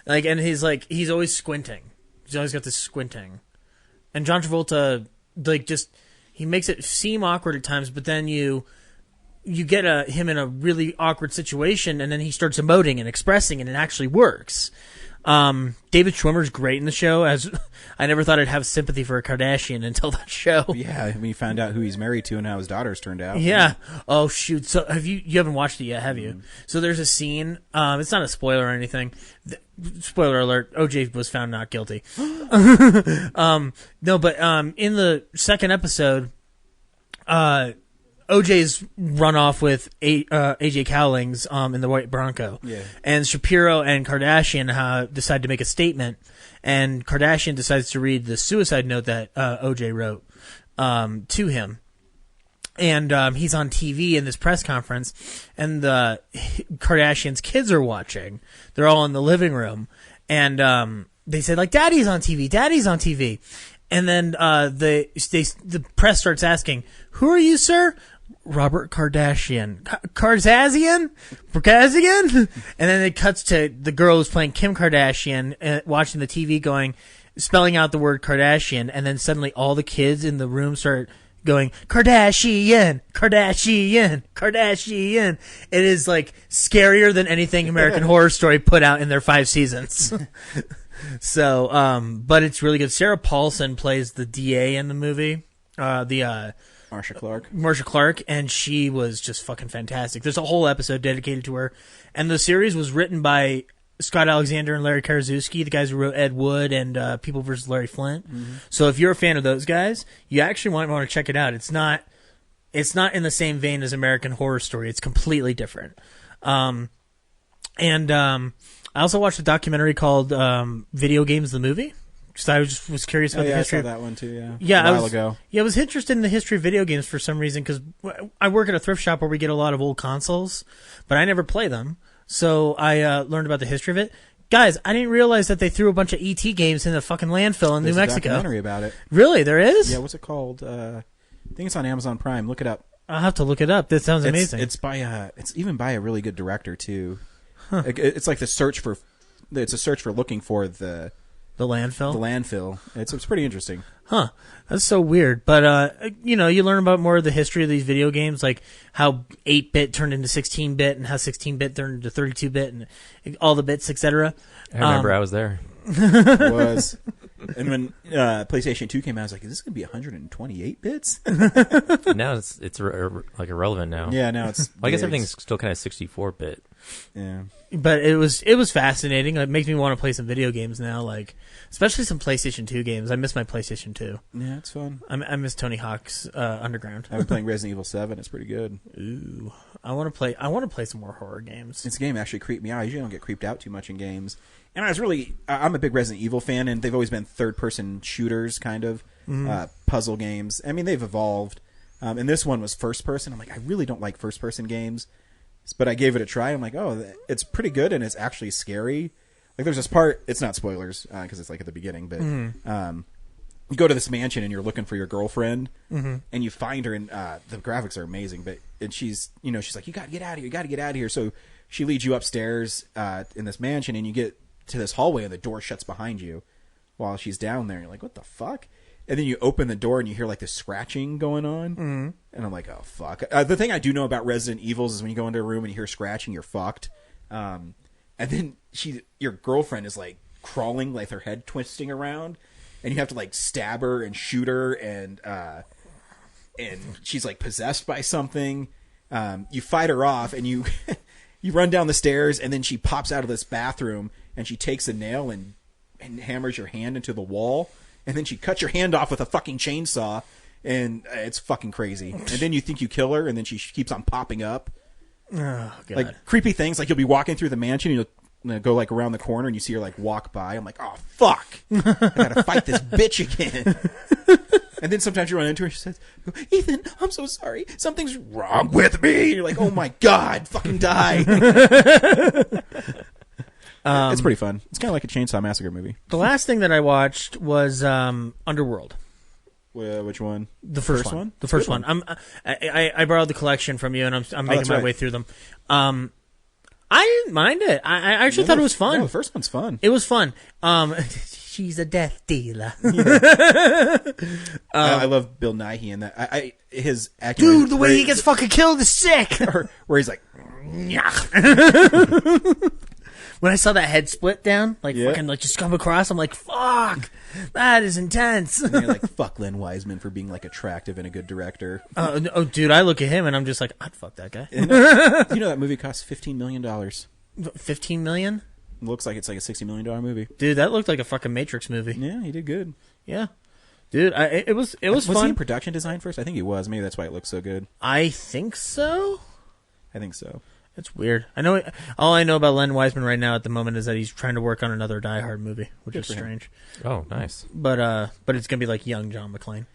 And he's always squinting. He's always got this squinting. And John Travolta, he makes it seem awkward at times, but then you get him in a really awkward situation, and then he starts emoting and expressing, and it actually works. David Schwimmer's great in the show. As I never thought I'd have sympathy for a Kardashian until that show. Yeah, when you found out who he's married to and how his daughters turned out. Yeah. Oh shoot. So you haven't watched it yet, have you? So there's a scene. It's not a spoiler or anything. Spoiler alert: OJ was found not guilty. No, but in the second episode, OJ's run off with AJ Cowlings in the white Bronco. Yeah. And Shapiro and Kardashian decide to make a statement, and Kardashian decides to read the suicide note that OJ wrote to him. And he's on TV in this press conference, and the Kardashian's kids are watching. They're all in the living room, and they say, like, Daddy's on TV, Daddy's on TV. And then the press starts asking, who are you, sir? Robert Kardashian. Kardashian? And then it cuts to the girl who's playing Kim Kardashian watching the TV spelling out the word Kardashian, and then suddenly all the kids in the room start going, Kardashian, Kardashian, Kardashian. It is like scarier than anything American Horror Story put out in their 5 seasons. So, but it's really good. Sarah Paulson plays the DA in the movie. Marsha Clark, and she was just fucking fantastic. There's a whole episode dedicated to her, and the series was written by Scott Alexander and Larry Karaszewski, the guys who wrote Ed Wood and People vs. Larry Flint. Mm-hmm. So if you're a fan of those guys, you actually might want to check it out. It's not in the same vein as American Horror Story. It's completely different. I also watched a documentary called Video Games the Movie. Because I was curious about the history. I saw that one too, a while ago. Yeah, I was interested in the history of video games for some reason, because I work at a thrift shop where we get a lot of old consoles, but I never play them. So I learned about the history of it. Guys, I didn't realize that they threw a bunch of ET games in the fucking landfill in New Mexico. There's a documentary about it. Really? There is? Yeah, what's it called? I think it's on Amazon Prime. Look it up. I'll have to look it up. That sounds amazing. It's even by a really good director too. Huh. It's like it's a search for looking for the landfill. The landfill. It's pretty interesting. Huh. That's so weird. But you learn about more of the history of these video games, like how 8-bit turned into 16-bit and how 16-bit turned into 32-bit and all the bits, etc. I remember I was there. It was. And when PlayStation 2 came out, I was like, is this going to be 128 bits? Now it's like irrelevant now. Yeah, now it's well, I guess everything's still kind of 64-bit. Yeah. But it was fascinating. It makes me want to play some video games now, like especially some PlayStation 2 games. I miss my PlayStation 2. Yeah, it's fun. I miss Tony Hawk's Underground. I've been playing Resident Evil 7. It's pretty good. Ooh, I want to play some more horror games. This game actually creeped me out. I usually don't get creeped out too much in games. And I'm a big Resident Evil fan, and they've always been third-person shooters, kind of, puzzle games. I mean, they've evolved. And this one was first-person. I'm like, I really don't like first-person games. But I gave it a try. I'm like, oh, it's pretty good, and it's actually scary. Like, there's this part, it's not spoilers, because it's like at the beginning, but you go to this mansion, and you're looking for your girlfriend, and you find her, and the graphics are amazing, and she's like, you gotta get out of here, So she leads you upstairs in this mansion, and you get to this hallway, and the door shuts behind you while she's down there. You're like, what the fuck? and then you open the door and you hear like the scratching going on, and I'm like, oh fuck. The thing I do know about Resident Evils is when you go into a room and you hear scratching, you're fucked. And then your girlfriend is like crawling, like her head twisting around, and you have to like stab her and shoot her, and she's like possessed by something. You fight her off, and you you run down the stairs, and then she pops out of this bathroom, and she takes a nail and hammers your hand into the wall, and then she cuts your hand off with a fucking chainsaw, and it's fucking crazy. And then you think you kill her, and then she keeps on popping up. Oh, God. Like creepy things, like you'll be walking through the mansion, and you'll go like around the corner, and you see her like walk by. I'm like, oh fuck, I gotta fight this bitch again. And then sometimes you run into her, she says, Ethan, I'm so sorry, something's wrong with me. And you're like, oh my god, fucking die. It's pretty fun. It's kind of like a Chainsaw Massacre movie. The last thing that I watched was Underworld. Which one? The first one. The first one. I borrowed the collection from you, and I'm making my way through them. I didn't mind it. I actually thought it was fun. No, the first one's fun. It was fun. She's a death dealer. I love Bill Nighy in that. His acting, dude, the way he gets fucking killed is sick. Where he's like, when I saw that head split down, like fucking like just come across, I'm like, fuck, that is intense. And you're like, fuck Len Wiseman for being like attractive and a good director. Oh, dude, I look at him and I'm just like, I'd fuck that guy. You know that movie cost $15 million. $15 million? Looks like it's like a $60 million movie. Dude, that looked like a fucking Matrix movie. Yeah, he did good. Yeah. Dude, it was fun. Was he in production design first? I think he was. Maybe that's why it looks so good. I think so. I think so. It's weird. All I know about Len Wiseman right now at the moment is that he's trying to work on another Die Hard movie, which is strange. Oh, nice. But it's gonna be like young John McClane.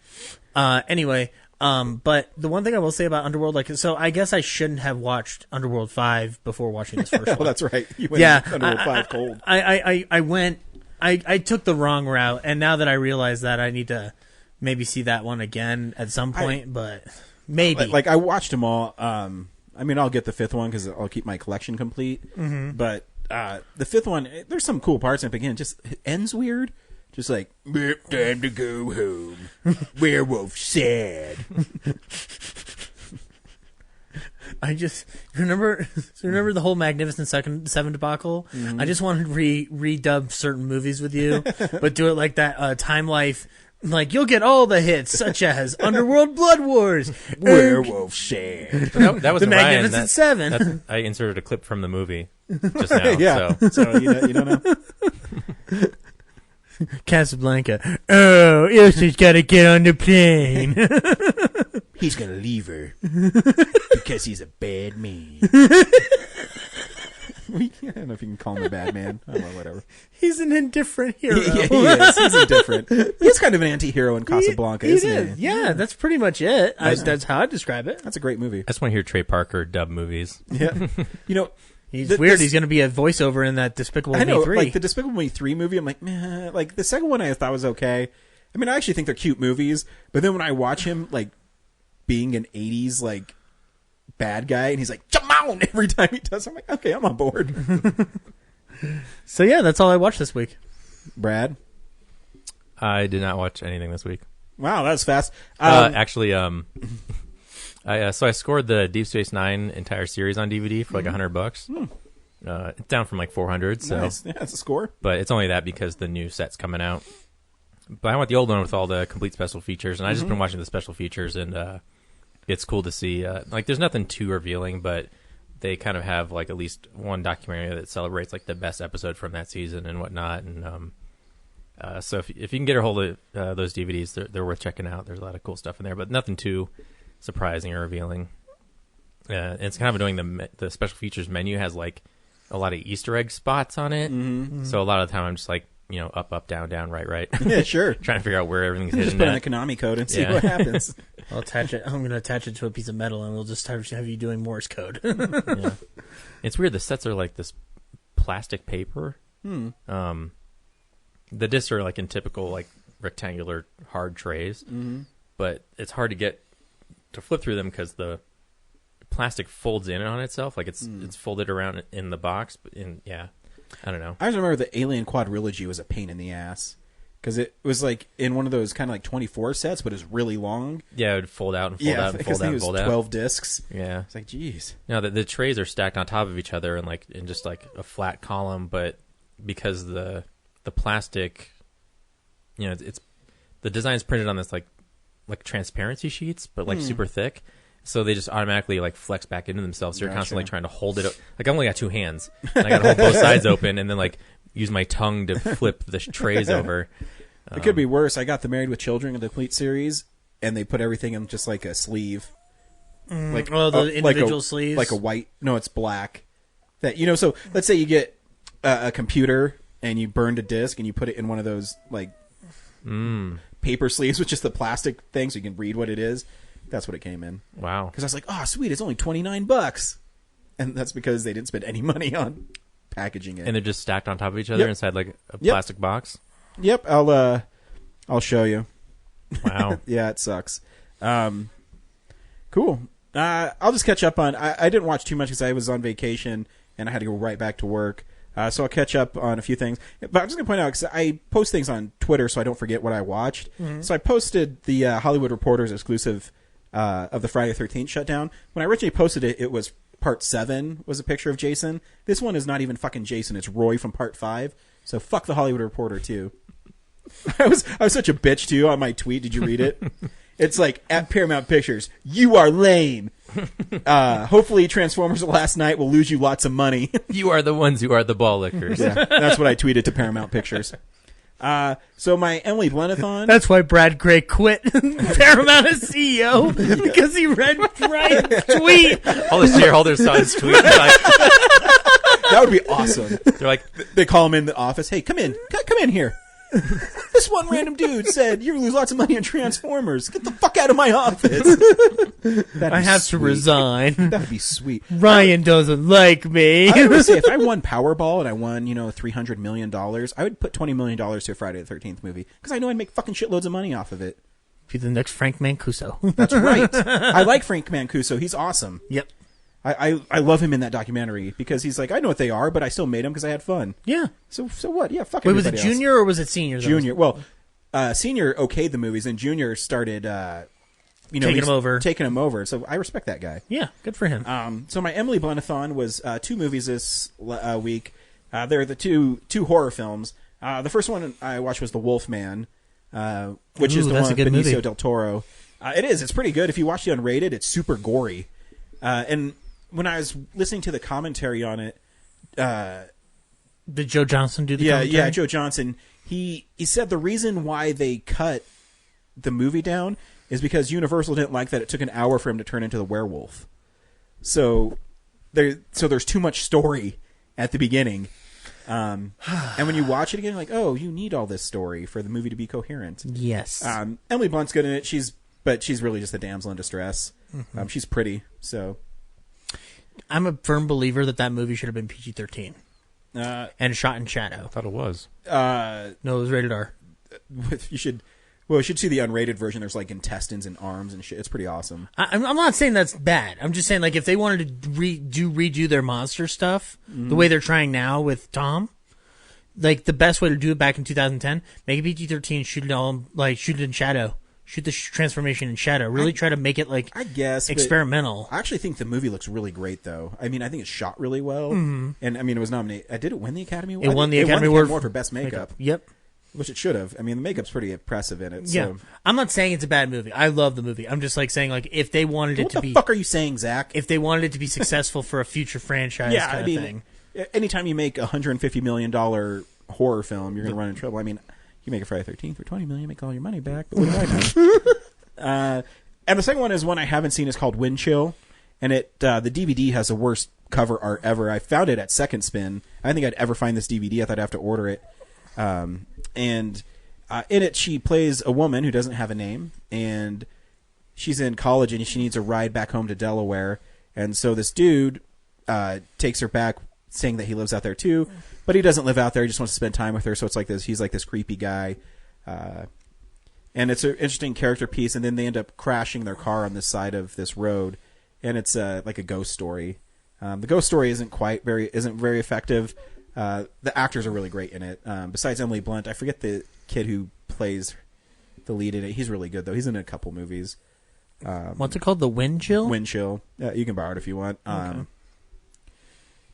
Anyway, but the one thing I will say about Underworld, like, so I guess I shouldn't have watched Underworld 5 before watching this first one. Well, that's right. You went Underworld 5 cold. I took the wrong route, and now that I realize that, I need to maybe see that one again at some point, but maybe. Like I watched them all. I mean, I'll get the fifth one because I'll keep my collection complete. Mm-hmm. But the fifth one, there's some cool parts in it. But again, it ends weird. Just like, time to go home. Werewolf sad. I just remember the whole Magnificent Seven debacle. Mm-hmm. I just wanted to redub certain movies with you, but do it like that Time Life. Like, you'll get all the hits, such as Underworld Blood Wars, Werewolf Sad. That was the Ryan. Magnificent Seven. I inserted a clip from the movie just now. Yeah, so you don't know. Casablanca. Oh, Ilsa's got to get on the plane. He's gonna leave her because he's a bad man. I don't know if you can call him a bad man. I don't know, whatever. He's an indifferent hero. Yeah, he is. He's indifferent. He's kind of an anti-hero in Casablanca, isn't he? Yeah, that's pretty much it. That's how I describe it. That's a great movie. I just want to hear Trey Parker dub movies. Yeah. You know, he's weird. He's going to be a voiceover in that Despicable Me 3. Like the Despicable Me 3 movie, I'm like, meh. Like the second one I thought was okay. I mean, I actually think they're cute movies, but then when I watch him like being an 80s like bad guy and he's like, come on, every time he does, I'm like, okay, I'm on board. So yeah, that's all I watched this week. Brad? I did not watch anything this week. Wow, that was fast. Actually, I scored the Deep Space Nine entire series on DVD for like $100. It's down from like 400. So nice. Yeah, that's a score. But it's only that because the new set's coming out. But I want the old one with all the complete special features, and I've just been watching the special features, and it's cool to see. Like, there's nothing too revealing, but they kind of have like at least one documentary that celebrates like the best episode from that season and whatnot. And so if you can get a hold of those DVDs, they're worth checking out. There's a lot of cool stuff in there, but nothing too surprising or revealing. And it's kind of annoying. The special features menu has like a lot of Easter egg spots on it. Mm-hmm. So a lot of the time I'm just like, up, down, right. Yeah, sure. Trying to figure out where everything's hidden. Just put in a Konami code and see what happens. I'll attach it. I'm going to attach it to a piece of metal, and we'll just have you doing Morse code. Yeah. It's weird. The sets are like this plastic paper. The discs are like in typical like rectangular hard trays, but it's hard to get to flip through them because the plastic folds in on itself. Like it's folded around in the box. But I don't know. I just remember the Alien Quadrilogy was a pain in the ass because it was like in one of those kind of like 24 sets, but it was really long. Yeah, it would fold out and fold out and fold out and fold out. 12 discs. Yeah, it's like, geez. No, the trays are stacked on top of each other and like in just like a flat column, but because the plastic, it's the design's printed on this like transparency sheets, but like super thick. So they just automatically like flex back into themselves. So you're constantly trying to hold it. Like I only got 2 hands. And I got to hold both sides open and then like use my tongue to flip the trays over. It could be worse. I got the Married with Children in the Complete series, and they put everything in just like a sleeve. The individual sleeves? Like a white. No, it's black. That so let's say you get a computer and you burned a disc and you put it in one of those like paper sleeves with just the plastic thing so you can read what it is. That's what it came in. Wow. Because I was like, oh, sweet, it's only $29. And that's because they didn't spend any money on packaging it. And they're just stacked on top of each other inside like a plastic box? Yep, I'll show you. Wow. Yeah, it sucks. Cool. I'll just catch up on... I didn't watch too much because I was on vacation and I had to go right back to work. So I'll catch up on a few things. But I'm just going to point out, because I post things on Twitter so I don't forget what I watched. Mm-hmm. So I posted the Hollywood Reporter's exclusive of the Friday the 13th shutdown. When I originally posted it, it was part 7 was a picture of Jason. This one is not even fucking Jason. It's Roy from part 5. So fuck the Hollywood Reporter, too. I was such a bitch, too, on my tweet. Did you read it? It's like, at Paramount Pictures, you are lame. Hopefully Transformers Last Night will lose you lots of money. You are the ones who are the ball lickers. Yeah, that's what I tweeted to Paramount Pictures. So my Emily Blunt-a-thon. That's why Brad Gray quit Paramount as CEO, because he read Brian's tweet. All the shareholders saw his tweet. That would be awesome. They're like, they call him in the office. Hey, come in here. This one random dude said you lose lots of money on Transformers. Get the fuck out of my office. I have to resign. That would be sweet. Ryan doesn't like me. I would say if I won Powerball and I won, $300 million, I would put $20 million to a Friday the 13th movie because I know I'd make fucking shitloads of money off of it. Be the next Frank Mancuso. That's right. I like Frank Mancuso. He's awesome. Yep. I love him in that documentary because he's like, I know what they are, but I still made them because I had fun. Yeah. So what? Yeah, fuck. Wait, was it else. Junior or was it Senior? Junior. Well, Senior okayed the movies, and Junior started, taking them over. So I respect that guy. Yeah, good for him. So my Emily Blunt-a-thon was 2 movies this week. They're the two horror films. The first one I watched was The Wolfman, which is the one with Benicio del Toro. It is. It's pretty good. If you watch the unrated, it's super gory. And when I was listening to the commentary on it, did Joe Johnson do the commentary? Yeah, Joe Johnson. He said the reason why they cut the movie down is because Universal didn't like that it took an hour for him to turn into the werewolf. So there's too much story at the beginning. And when you watch it again, you're like, oh, you need all this story for the movie to be coherent. Yes. Emily Blunt's good in it. She's really just a damsel in distress. Mm-hmm. She's pretty, so. I'm a firm believer that movie should have been PG-13 and shot in shadow. I thought it was. No, it was rated R. You should see the unrated version. There's like intestines and arms and shit. It's pretty awesome. I'm not saying that's bad. I'm just saying, like, if they wanted to redo their monster stuff the way they're trying now with Tom, like, the best way to do it back in 2010, make it PG-13, shoot it in shadow. Shoot the transformation in shadow. Really try to make it, like, I guess, experimental. I actually think the movie looks really great, though. I mean, I think it's shot really well. Mm-hmm. And, I mean, it was nominated. Did it win the Academy Award? It won the Academy Award for Best Makeup. Yep. Which it should have. I mean, the makeup's pretty impressive in it. Yeah. So. I'm not saying it's a bad movie. I love the movie. I'm just, like, saying, like, if they wanted it to be... What the fuck are you saying, Zach? If they wanted it to be successful for a future franchise kind of thing. Anytime you make a $150 million horror film, you're going to run into trouble. I mean, you make a Friday the 13th for $20 million, you make all your money back. But what do I know? And the second one is one I haven't seen. It's called Wind Chill, and the DVD has the worst cover art ever. I found it at Second Spin. I didn't think I'd ever find this DVD. I thought I'd have to order it. And in it, she plays a woman who doesn't have a name, and she's in college, and she needs a ride back home to Delaware. And so this dude takes her back, saying that he lives out there too, but he doesn't live out there. He just wants to spend time with her. So it's like this. He's like this creepy guy. And it's an interesting character piece, and then they end up crashing their car on the side of this road, and it's like a ghost story. The ghost story isn't very effective. The actors are really great in it. Besides Emily Blunt, I forget the kid who plays the lead in it. He's really good though. He's in a couple movies. What's it called? The Wind Chill? Wind Chill. You can borrow it if you want. But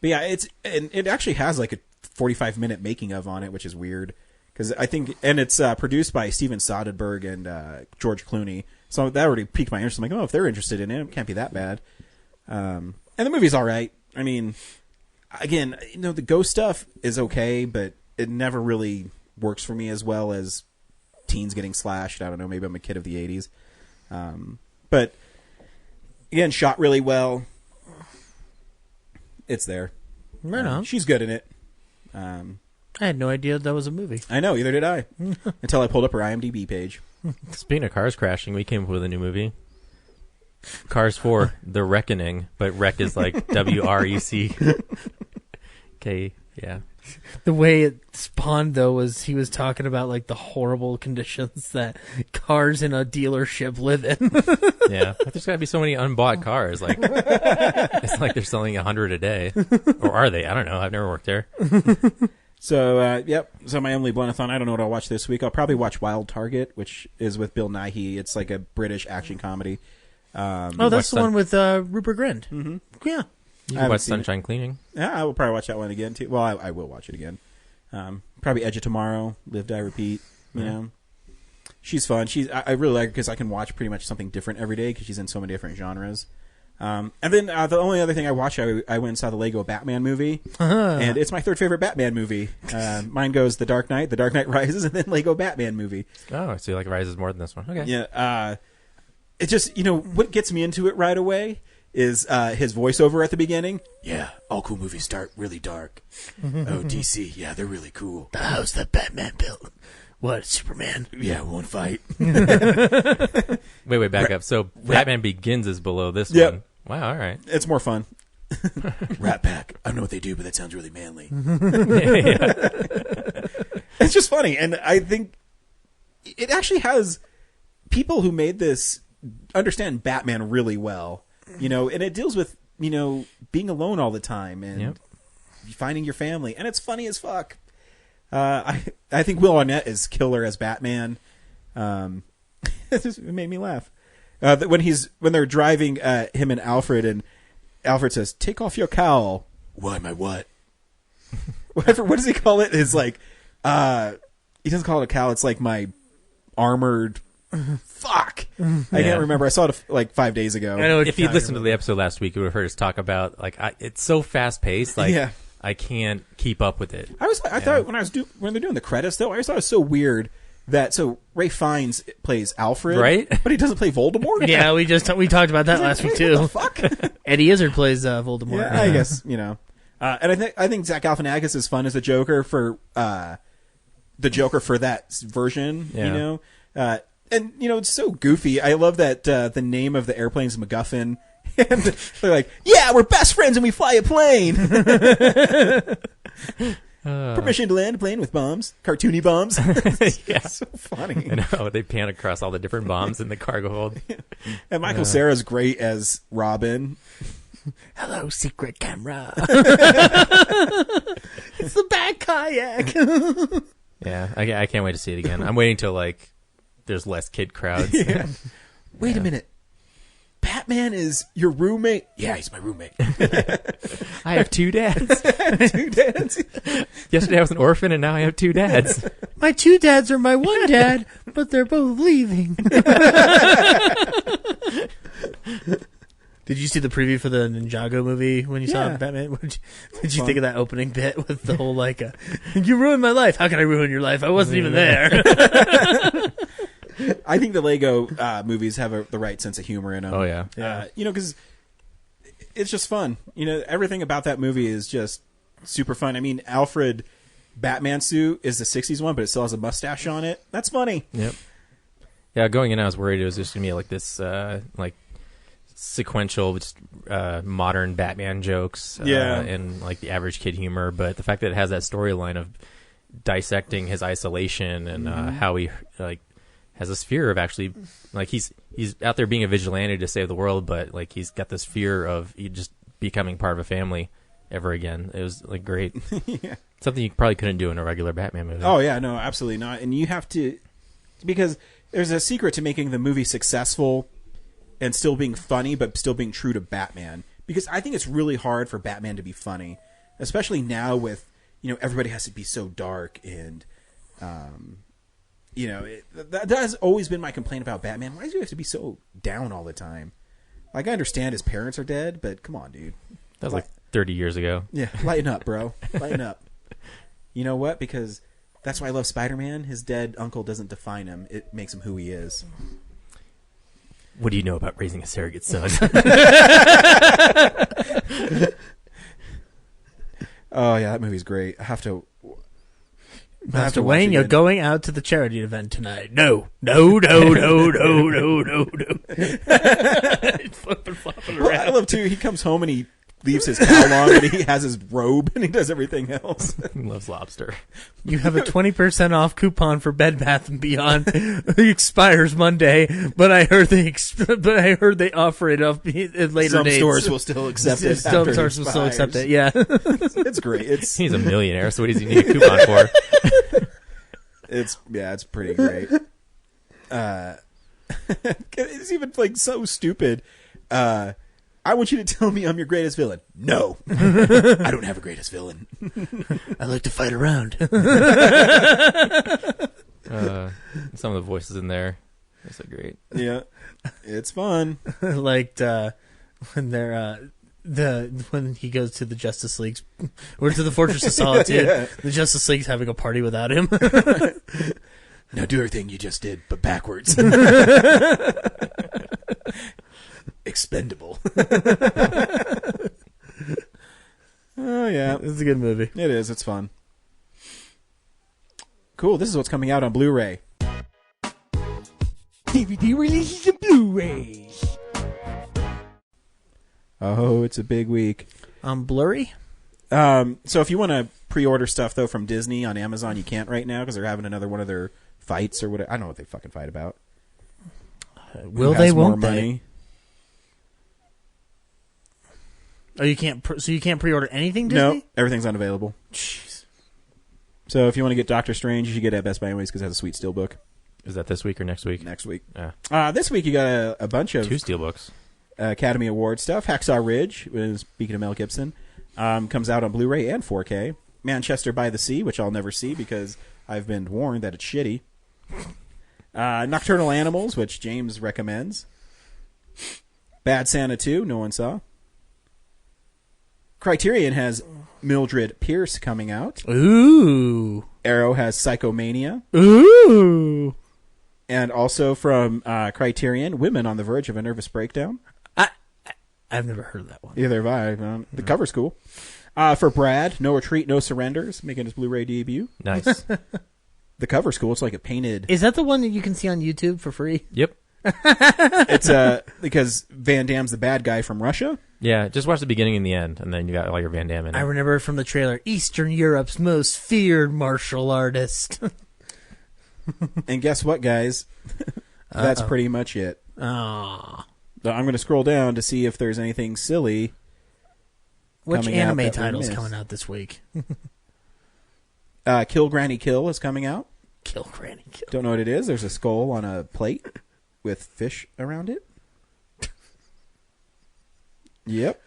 yeah, it actually has like a 45-minute making of on it, which is weird because I think, and it's produced by Steven Soderbergh and George Clooney. So that already piqued my interest. I'm like, oh, if they're interested in it, it can't be that bad. And the movie's all right. I mean, again, the ghost stuff is okay, but it never really works for me as well as teens getting slashed. I don't know. Maybe I'm a kid of the 80s. But again, shot really well. It's there. Right on. She's good in it. I had no idea that was a movie. I know, either did I. Until I pulled up her IMDb page. Speaking of cars crashing, we came up with a new movie. Cars 4, The Reckoning, but wreck is like WRECK. Yeah. The way it spawned, though, was he was talking about like the horrible conditions that cars in a dealership live in. Yeah. There's got to be so many unbought cars. Like, it's like they're selling 100 a day. Or are they? I don't know. I've never worked there. So, yep. So my Emily Blunt-a-thon, I don't know what I'll watch this week. I'll probably watch Wild Target, which is with Bill Nighy. It's like a British action comedy. That's the one with Rupert Grint. Mm-hmm. Yeah. You can watch Sunshine Cleaning. Yeah, I will probably watch that one again, too. Well, I will watch it again. Probably Edge of Tomorrow, Live, Die, Repeat. You know, she's fun. I really like her because I can watch pretty much something different every day because she's in so many different genres. And then the only other thing I watched, I went and saw the Lego Batman movie, and it's my third favorite Batman movie. Mine goes The Dark Knight Rises, and then Lego Batman movie. Oh, so you like Rises more than this one? Okay. Yeah. It just, what gets me into it right away is his voiceover at the beginning. Yeah, all cool movies start really dark. Oh, DC, yeah, they're really cool. The house that Batman built. What, Superman? Yeah, won't fight. Wait, back up. So Batman Begins is below this Yep. one. Wow, all right. It's more fun. Rat Pack. I don't know what they do, but that sounds really manly. It's just funny, and I think it actually has people who made this understand Batman really well. And it deals with, being alone all the time and finding your family. And it's funny as fuck. I think Will Arnett is killer as Batman. It made me laugh. When they're driving him and Alfred Alfred says, "Take off your cowl." Why, my what? Whatever. What does he call it? Is like, he doesn't call it a cowl. It's like my armored. Fuck. I can't remember. I saw it like 5 days ago. I know if you'd listened to the episode last week, you would have heard us talk about it's so fast paced. I can't keep up with it. I thought when they're doing the credits though, I always thought it was so weird that Ray Fiennes plays Alfred, right? But he doesn't play Voldemort. Yeah, we talked about that last week too. What the fuck? Eddie Izzard plays Voldemort. Yeah, I guess and I think Zach Galifianakis is fun as the Joker for that version. Yeah. And it's so goofy. I love that the name of the airplane's MacGuffin, and they're like, "Yeah, we're best friends and we fly a plane." Permission to land a plane with bombs, cartoony bombs. It's so funny. I know they pan across all the different bombs in the cargo hold. And Michael Cera's great as Robin. Hello, secret camera. It's the Bat Kayak. Yeah, I can't wait to see it again. I'm waiting till there's less kid crowds. Yeah. Wait a minute. Batman is your roommate? Yeah, he's my roommate. I have two dads. Two dads? Yesterday I was an orphan and now I have two dads. My two dads are my one dad, but they're both leaving. Did you see the preview for the Ninjago movie when you saw Batman? What did you think of that opening bit with the whole you ruined my life. How can I ruin your life? I wasn't even there. I think the Lego movies have the right sense of humor in them. Oh, yeah. Because it's just fun. Everything about that movie is just super fun. I mean, Alfred Batman suit is the 60s one, but it still has a mustache on it. That's funny. Yep. Yeah, going in, I was worried it was just going to be like this, sequential, just modern Batman jokes and the average kid humor. But the fact that it has that storyline of dissecting his isolation and how he has this fear of actually he's out there being a vigilante to save the world, but he's got this fear of just becoming part of a family ever again. It was great. Yeah. Something you probably couldn't do in a regular Batman movie. Oh yeah, no, absolutely not. And you have to, because there's a secret to making the movie successful and still being funny, but still being true to Batman. Because I think it's really hard for Batman to be funny, especially now with, everybody has to be so dark and, that has always been my complaint about Batman. Why does he have to be so down all the time? Like, I understand his parents are dead, but come on, dude. That was like 30 years ago. Yeah, lighten up, bro. Lighten up. You know what? Because that's why I love Spider-Man. His dead uncle doesn't define him. It makes him who he is. What do you know about raising a surrogate son? Oh, yeah, that movie's great. I have to Master watch Wayne, it you're again. going out to the charity event tonight. No. It's flipping, flopping Well, I love, too, he comes home and he leaves his cowl on and he has his robe and he does everything else. He loves lobster. You have a 20% off coupon for Bed Bath & Beyond. It expires Monday, but I heard they offer it up at later Some dates. stores will still accept it. Some after it stores will still accept it. expires. Yeah. It's great. He's a millionaire, so what does he need a coupon for? It's pretty great. It's even like so stupid. I want you to tell me I'm your greatest villain. No, I don't have a greatest villain. I like to fight around. Some of the voices in there are so great. Yeah, it's fun. Like when they're when he goes to the Justice League's or to the Fortress of Solitude, Yeah. the Justice League's having a party without him. Now do everything you just did, but backwards. Expendable. Oh yeah, It's a good movie. it is. It's fun. Cool. This is what's coming out on Blu-ray. DVD releases and Blu-rays. Oh, it's a big week. Blurry. So if you want to pre-order stuff though from Disney on Amazon, you can't right now because they're having another one of their fights or whatever. I don't know what they fucking fight about. Will Who they? has more Won't they? money? Oh, you can't. So you can't pre-order anything Disney? No, everything's unavailable. Jeez. So if you want to get Doctor Strange, you should get it at Best Buy anyways because it has a sweet steelbook Is that this week or next week? next week. Yeah. This week you got a bunch of 2 steelbooks. Academy Award stuff. Hacksaw Ridge, speaking of Mel Gibson, comes out on Blu-ray and 4K. Manchester by the Sea, which I'll never see because I've been warned that it's shitty. Nocturnal Animals, which James recommends. Bad Santa 2, no one saw. Criterion has Mildred Pierce coming out. Ooh. Arrow has Psychomania. Ooh. And also from Criterion, Women on the Verge of a Nervous Breakdown. I've never heard of that one. Either have I. The cover's cool. For Brad, No Retreat, No Surrenders, making his Blu-ray debut. Nice. The cover's cool. It's like a painted... Is that the one that you can see on YouTube for free? Yep. It's because Van Damme's the bad guy from Russia. Yeah, just watch the beginning and the end, and then you got all your Van Damme in it. I remember from the trailer, Eastern Europe's most feared martial artist. And guess what, guys? That's pretty much it. Aww. I'm going to scroll down to see if there's anything silly. Which coming out anime that we title's missed. coming out this week? Kill Granny Kill is coming out. Kill Granny Kill. Don't know what it is. There's a skull on a plate with fish around it. Yep.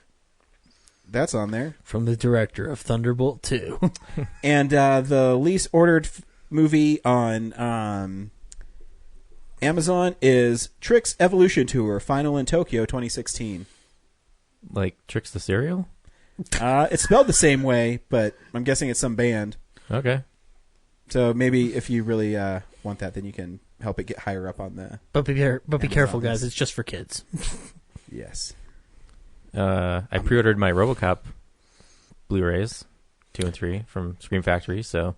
That's on there. From the director of Thunderbolt 2. And the least ordered movie on Amazon is Trix Evolution Tour, Final in Tokyo 2016. Like Trix the Cereal? It's spelled the same way, but I'm guessing it's some band. Okay. So maybe if you really want that, then you can help it get higher up on the... But be careful, Amazon guys. list. It's just for kids. Yes. I pre-ordered my RoboCop Blu-rays, 2 and 3, from Scream Factory, so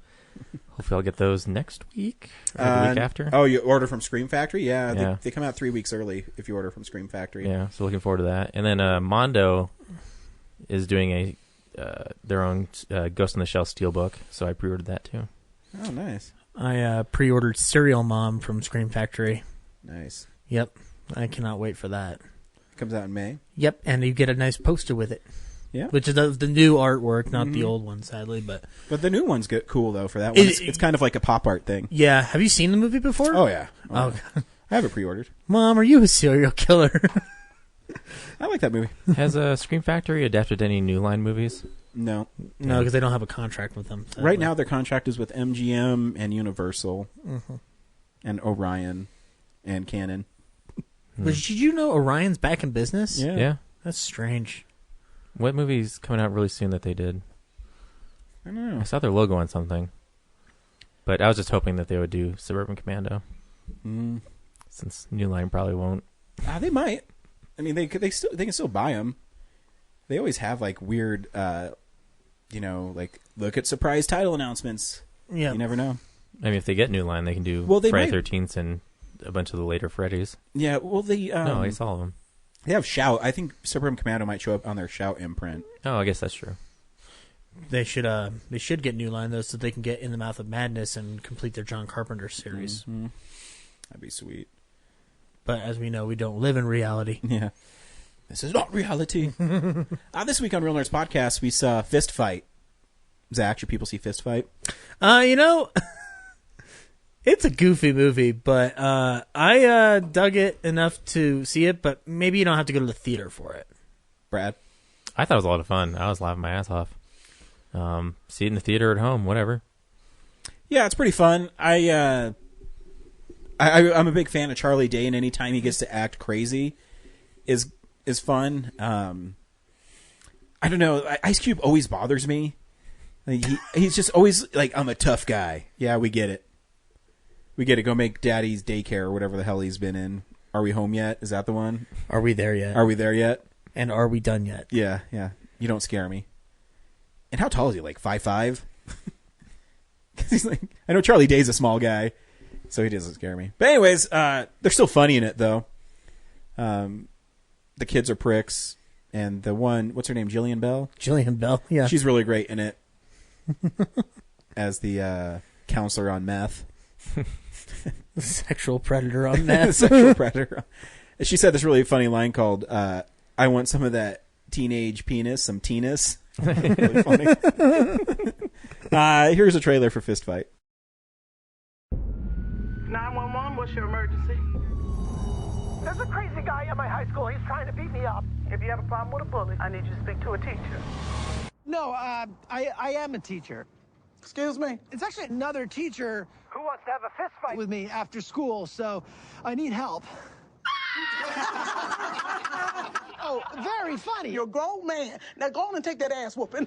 hopefully I'll get those next week or the week after. Oh, you order from Scream Factory? Yeah, Yeah. They come out 3 weeks early if you order from Scream Factory. Yeah, so looking forward to that. And then Mondo is doing their own Ghost in the Shell steelbook, so I pre-ordered that too. Oh, nice. I pre-ordered Serial Mom from Scream Factory. Nice. Yep. I cannot wait for that. Comes out in May. Yep, and you get a nice poster with it. Yeah. Which is the new artwork, not the old one, sadly. But But the new one's good, cool though for that one. It's kind of like a pop art thing. yeah, have you seen the movie before? Oh yeah. Oh, Yeah. I have it pre-ordered. Mom, are you a serial killer? I like that movie. Has Scream Factory adapted any New Line movies? No. No, because they don't have a contract with them. sadly. Right now, their contract is with MGM and Universal and Orion and Canon. But did you know Orion's back in business? Yeah. That's strange. What movie's coming out really soon that they did? I don't know. I saw their logo on something. But I was just hoping that they would do Suburban Commando. Since New Line probably won't. They might. I mean, they can still buy them. They always have like weird, like look at surprise title announcements. Yeah. You never know. I mean, if they get New Line, they can do They Friday might. 13th and a bunch of the later Freddy's. Yeah. Well, they No, I saw all of them. They have Shout. I think Suburban Commando might show up on their Shout imprint. Oh, I guess that's true. They should get New Line though, so they can get In the Mouth of Madness and complete their John Carpenter series. That'd be sweet. But as we know, we don't live in reality. Yeah. This is not reality. This week on Real Nerds Podcast, we saw Fist Fight. Zach, should people see Fist Fight? It's a goofy movie, but I dug it enough to see it, but maybe you don't have to go to the theater for it. Brad? I thought it was a lot of fun. I was laughing my ass off. See it in the theater at home, whatever. Yeah, it's pretty fun. I'm a big fan of Charlie Day, and anytime he gets to act crazy is fun. I don't know. Ice Cube always bothers me. Like, he's just always like, I'm a tough guy. Yeah, we get it. We get it. Go make Daddy's Daycare or whatever the hell he's been in. Are we home yet? Is that the one? Are we there yet? Are we there yet? And are we done yet? Yeah. You don't scare me. And how tall is he? Like 5'5"? He's like, I know Charlie Day's a small guy, so he doesn't scare me. But anyways, they're still funny in it though. The kids are pricks, and the one, what's her name, Jillian Bell? Jillian Bell, yeah. She's really great in it as the counselor on meth. Sexual predator on meth. Sexual predator. She said this really funny line called, I want some of that teenage penis, some teenus. Really funny. Here's a trailer for Fist Fight. 911, what's your emergency? There's a crazy guy at my high school. He's trying to beat me up. If you have a problem with a bully, I need you to speak to a teacher. No, I am a teacher. Excuse me? It's actually another teacher who wants to have a fist fight with me after school, so I need help. Oh, very funny. You're a grown man. Now go on and take that ass whooping.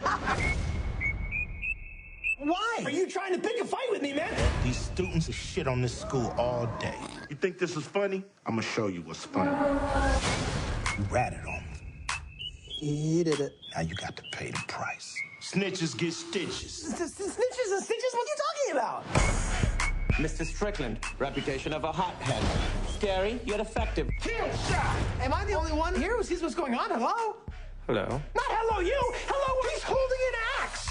Why? Are you trying to pick a fight with me, man? These students are shit on this school all day. You think this is funny? I'm gonna show you what's funny. You ratted on me. He did it. Now you got to pay the price. Snitches get stitches. Snitches and stitches? What are you talking about? Mr. Strickland, reputation of a hothead. Scary, yet effective. Kill shot! Am I the only one here who sees what's going on? Hello? Hello. Not hello, you! Hello, he's holding an axe!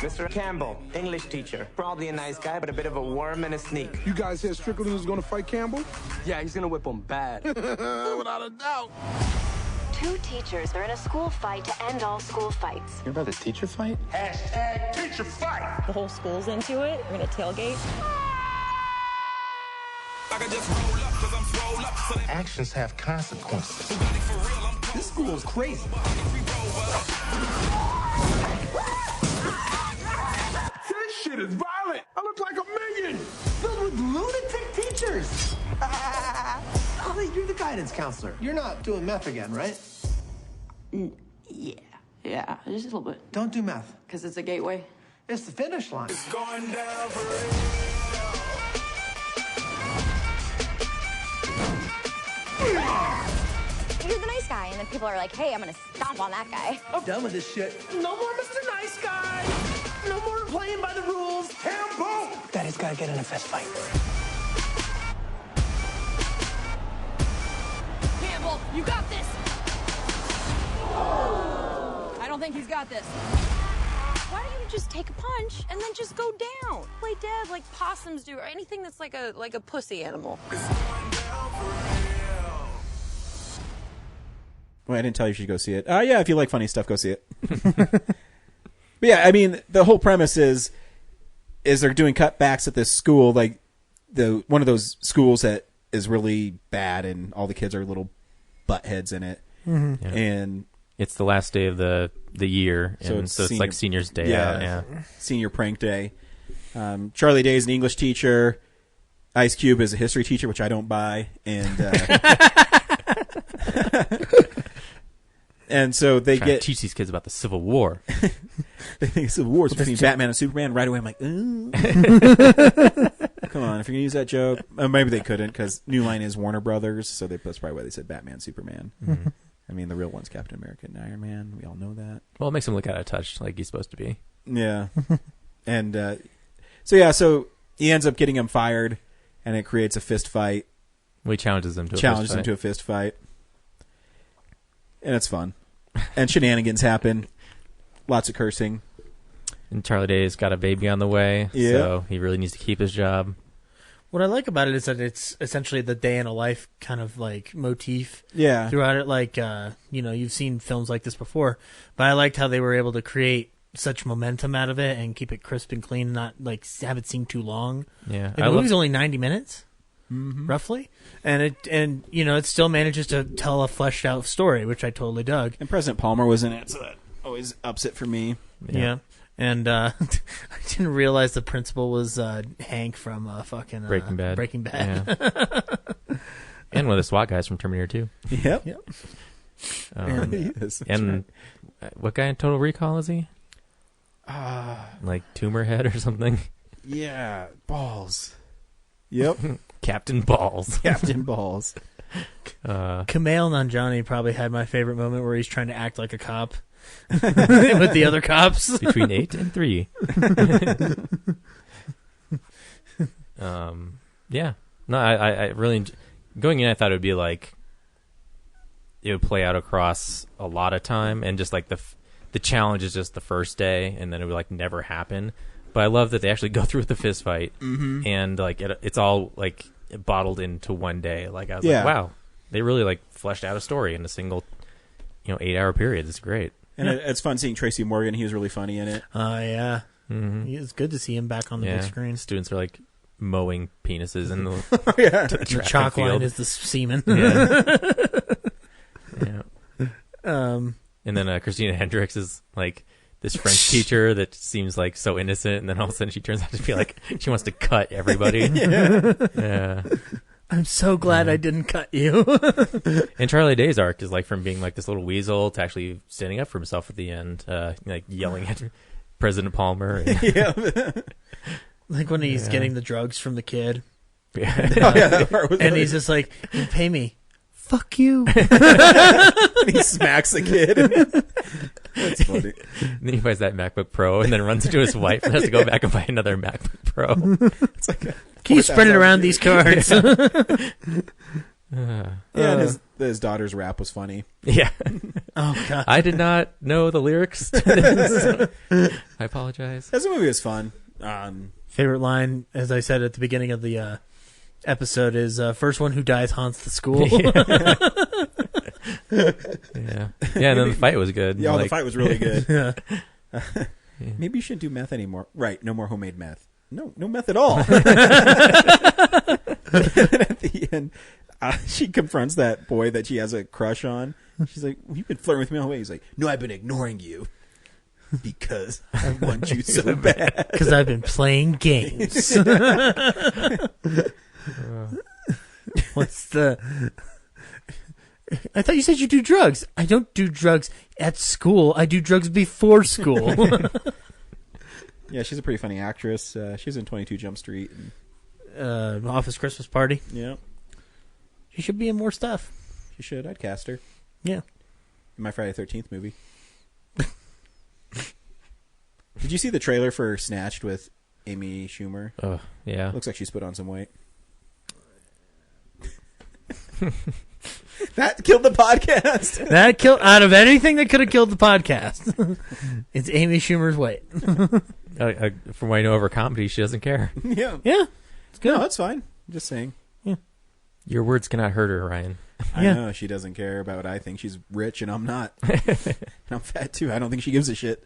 Mr. Campbell, English teacher. Probably a nice guy, but a bit of a worm and a sneak. You guys said Strickland was gonna fight Campbell? Yeah, he's gonna whip him bad. Without a doubt. Two teachers are in a school fight to end all school fights. You're about the teacher fight? Hashtag teacher fight. The whole school's into it. We're gonna tailgate. Actions have consequences. This school is crazy. This shit is violent. I look like a minion. Filled with lunatic teachers. Oh, you're the guidance counselor. You're not doing meth again, right? Yeah, just a little bit. Don't do meth. Because it's a gateway. It's the finish line. It's going down for You're the nice guy, and then people are like, hey, I'm gonna stomp on that guy. I'm done with this shit. No more Mr. Nice Guy. No more playing by the rules. Campbell! Daddy's gotta get in a fist fight. Campbell, you got this! I don't think he's got this. Why don't you just take a punch and then just go down? Play dead like possums do, or anything that's like a pussy animal. Well, I didn't tell you should go see it. Yeah, if you like funny stuff, go see it. But yeah, I mean, the whole premise is they're doing cutbacks at this school, like one of those schools that is really bad, and all the kids are little buttheads in it. Mm-hmm. Yeah. And it's the last day of the year, and so it's like seniors' day out. Yeah, senior prank day. Charlie Day is an English teacher. Ice Cube is a history teacher, which I don't buy, and and so they to teach these kids about the Civil War. They think Civil War is between Batman and Superman. Right away, I'm like, ooh. Come on, if you're gonna use that joke, maybe they couldn't because New Line is Warner Brothers, so that's probably why they said Batman, Superman. Mm-hmm. I mean, the real one's Captain America and Iron Man. We all know that. Well, it makes him look out of touch, like he's supposed to be. Yeah, and so he ends up getting him fired, and it creates a fist fight. Well, he challenges him to a fist fight, and it's fun. And shenanigans happen, lots of cursing. And Charlie Day's got a baby on the way, so he really needs to keep his job. What I like about it is that it's essentially the day in a life kind of like motif throughout it. Like, you've seen films like this before, but I liked how they were able to create such momentum out of it and keep it crisp and clean, and not like have it seem too long. Yeah, the movie's only 90 minutes, roughly, and it still manages to tell a fleshed out story, which I totally dug. And President Palmer was in it, so that always ups it for me. Yeah. And I didn't realize the principal was Hank from fucking Breaking Bad. Breaking Bad. Yeah. And one of the SWAT guys from Terminator 2. Yep. And what guy in Total Recall is he? Like Tumor Head or something? Yeah. Balls. Yep. Captain Balls. Captain Balls. Kumail Nanjiani probably had my favorite moment where he's trying to act like a cop. With the other cops. Between 8 and 3. Yeah. No, I really going in, I thought it would be like it would play out across a lot of time, and just like the challenge is just the first day, and then it would like never happen. But I love that they actually go through with the fist fight, and like it's all like bottled into one day. Like I was like, wow, they really like fleshed out a story in a single 8-hour period. It's great. And it's fun seeing Tracy Morgan. He was really funny in it. Yeah. Mm-hmm. It's good to see him back on the big screen. Students are like mowing penises in the, the chalk line is the semen. And then Christina Hendricks is like this French teacher that seems like so innocent, and then all of a sudden she turns out to be like she wants to cut everybody. Yeah. I'm so glad I didn't cut you. And Charlie Day's arc is like from being like this little weasel to actually standing up for himself at the end, like yelling at President Palmer. Like when he's getting the drugs from the kid. And he's just like, you pay me. Fuck you. And he smacks the kid. That's funny. And then he buys that MacBook Pro and then runs into his wife and has to go back and buy another MacBook Pro. It's like can you spread it around these cards? And his daughter's rap was funny. Yeah. Oh god. I did not know the lyrics to this. I apologize. This movie was fun. Favorite line, as I said at the beginning of the episode, is first one who dies haunts the school. Yeah, and then the fight was good. Yeah, the fight was really good. Yeah. Maybe you shouldn't do meth anymore. Right, no more homemade meth. No meth at all. And at the end, she confronts that boy that she has a crush on. She's like, "You've been flirting with me all the way." He's like, "No, I've been ignoring you because I want you so bad. Because I've been playing games." What's the... I thought you said you do drugs. I don't do drugs at school. I do drugs before school. Yeah, she's a pretty funny actress. She was in 22 Jump Street. And, Office Christmas Party. Yeah. She should be in more stuff. She should. I'd cast her. Yeah. In my Friday the 13th movie. Did you see the trailer for Snatched with Amy Schumer? Oh, yeah. Looks like she's put on some weight. That killed the podcast. That killed out of anything that could have killed the podcast. It's Amy Schumer's weight. From what I know of her comedy, she doesn't care. Yeah. It's good. No, that's fine. I'm just saying. Yeah. Your words cannot hurt her, Ryan. I Yeah. know she doesn't care about what I think. She's rich and I'm not. And I'm fat too. I don't think she gives a shit.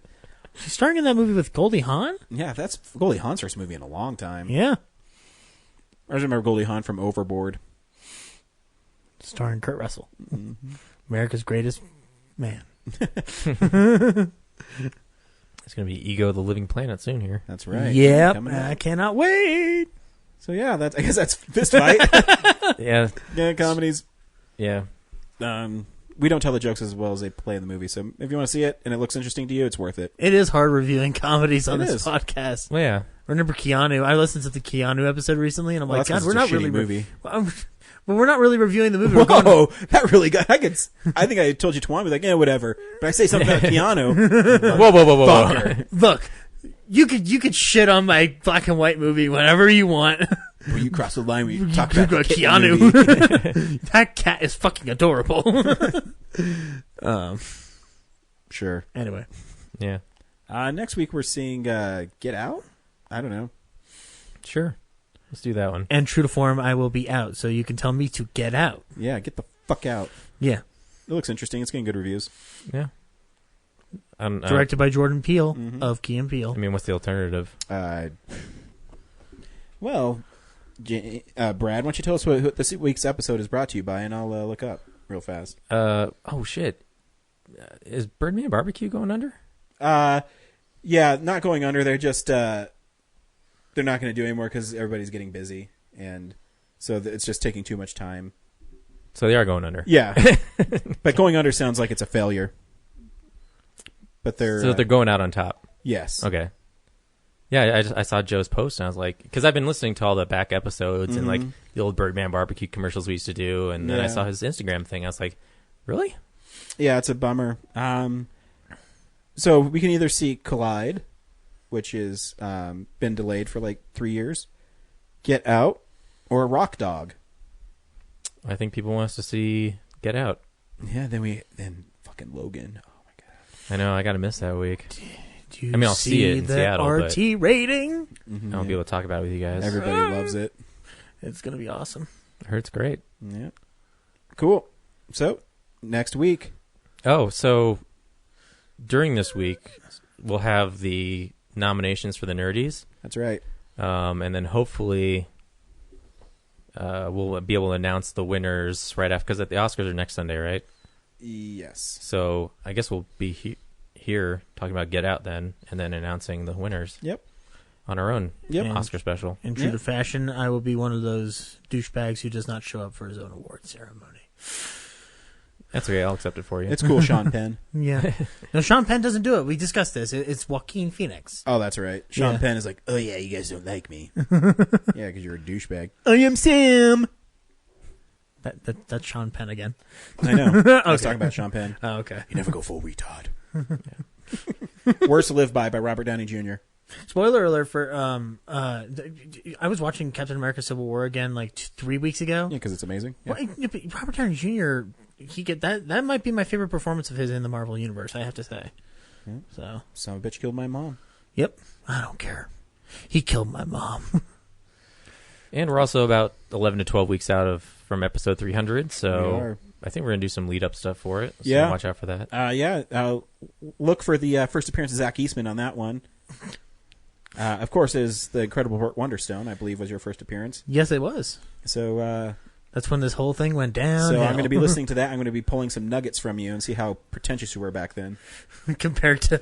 She's starring in that movie with Goldie Hawn? Yeah, that's Goldie Hawn's first movie in a long time. Yeah. I just remember Goldie Hawn from Overboard. Starring Kurt Russell. Mm-hmm. America's Greatest Man. It's going to be Ego the Living Planet soon here. That's right. Yep. I cannot wait. So yeah, I guess that's Fist Fight. Yeah. Yeah, comedies. Yeah. We don't tell the jokes as well as they play in the movie, so if you want to see it and it looks interesting to you, it's worth it. It is hard reviewing comedies on It this is. podcast. Well, yeah. Remember Keanu? I listened to the Keanu episode recently, and I'm like, that's God, we're 'cause not it's a really shitty movie. But we're not really reviewing the movie. We're going Whoa, that really got. I think I told you Twan. I was like, yeah, whatever. But I say something about Keanu. Whoa. Fucker. Look, you could shit on my black and white movie whenever you want. Well, you cross the line when you talk about the Keanu. movie. That cat is fucking adorable. Sure. Anyway. Yeah. Next week we're seeing Get Out. I don't know. Sure. Let's do that one. And true to form, I will be out, so you can tell me to get out. Yeah, get the fuck out. Yeah. It looks interesting. It's getting good reviews. Yeah. Directed by Jordan Peele of Key and Peele. I mean, what's the alternative? Well, Brad, why don't you tell us what this week's episode is brought to you by, and I'll look up real fast. Oh, shit. Is Birdman Barbecue going under? Yeah, not going under. They're just they're not going to do anymore because everybody's getting busy, and so it's just taking too much time. So they are going under. Yeah, but going under sounds like it's a failure. But they're going out on top. Yes. Okay. Yeah, I saw Joe's post and I was like, because I've been listening to all the back episodes and like the old Birdman Barbecue commercials we used to do, and then I saw his Instagram thing. I was like, really? Yeah, it's a bummer. So we can either see Collide, which is been delayed for like 3 years, Get Out, or Rock Dog. I think people want us to see Get Out. Yeah, then fucking Logan. Oh my god. I know, I gotta miss that week. Do you I'll see it in the Seattle, RT rating? I won't be able to talk about it with you guys. Everybody loves it. It's gonna be awesome. I heard it's great. Yeah. Cool. So next week. Oh, so during this week we'll have the nominations for the Nerdies. That's right. And then hopefully we'll be able to announce the winners right after, because the Oscars are next Sunday, right? Yes. So I guess we'll be here talking about Get Out then, and then announcing the winners. Yep. On our own And Oscar special. In true to fashion, I will be one of those douchebags who does not show up for his own award ceremony. That's okay. I'll accept it for you. It's cool, Sean Penn. Yeah. No, Sean Penn doesn't do it. We discussed this. It's Joaquin Phoenix. Oh, that's right. Sean Yeah. Penn is like, oh yeah, you guys don't like me. Yeah, because you're a douchebag. I am Sam. That's Sean Penn again. I know. I was Okay. talking about Sean Penn. Oh, okay. You never go full retard. Worst to Live By Robert Downey Jr. Spoiler alert for I was watching Captain America: Civil War again like 3 weeks ago. Yeah, because it's amazing. Yeah. Well, but Robert Downey Jr. That might be my favorite performance of his in the Marvel universe. I have to say. Yeah. So Son of a bitch killed my mom. Yep. I don't care. He killed my mom. And we're also about 11 to 12 weeks out from episode 300, We so are. I think we're going to do some lead-up stuff for it. So Yeah. watch out for that. Look for the first appearance of Zach Eastman on that one. Of course, is the Incredible Hulk Wonderstone, I believe, was your first appearance. Yes, it was. So that's when this whole thing went down. So I'm going to be listening to that. I'm going to be pulling some nuggets from you and see how pretentious you were back then. compared to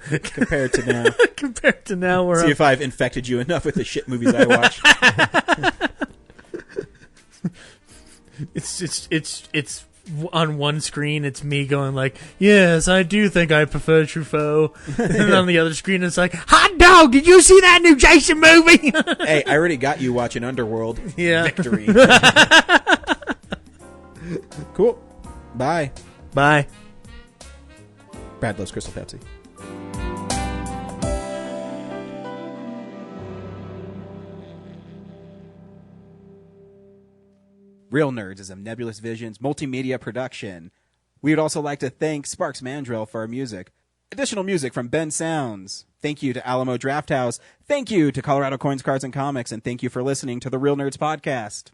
now. Compared to now, we're see if I've infected you enough with the shit movies I watch. It's on one screen. It's me going like, yes, I do think I prefer Truffaut, and on the other screen it's like, hot dog. Did you see that new Jason movie? Hey, I already got you watching Underworld. Yeah. Victory. Cool. Bye. Bye. Brad loves Crystal Pepsi. Real Nerds is a Nebulous Visions multimedia production. We would also like to thank Sparks Mandrill for our music. Additional music from Ben Sounds. Thank you to Alamo Drafthouse. Thank you to Colorado Coins, Cards, and Comics. And thank you for listening to the Real Nerds Podcast.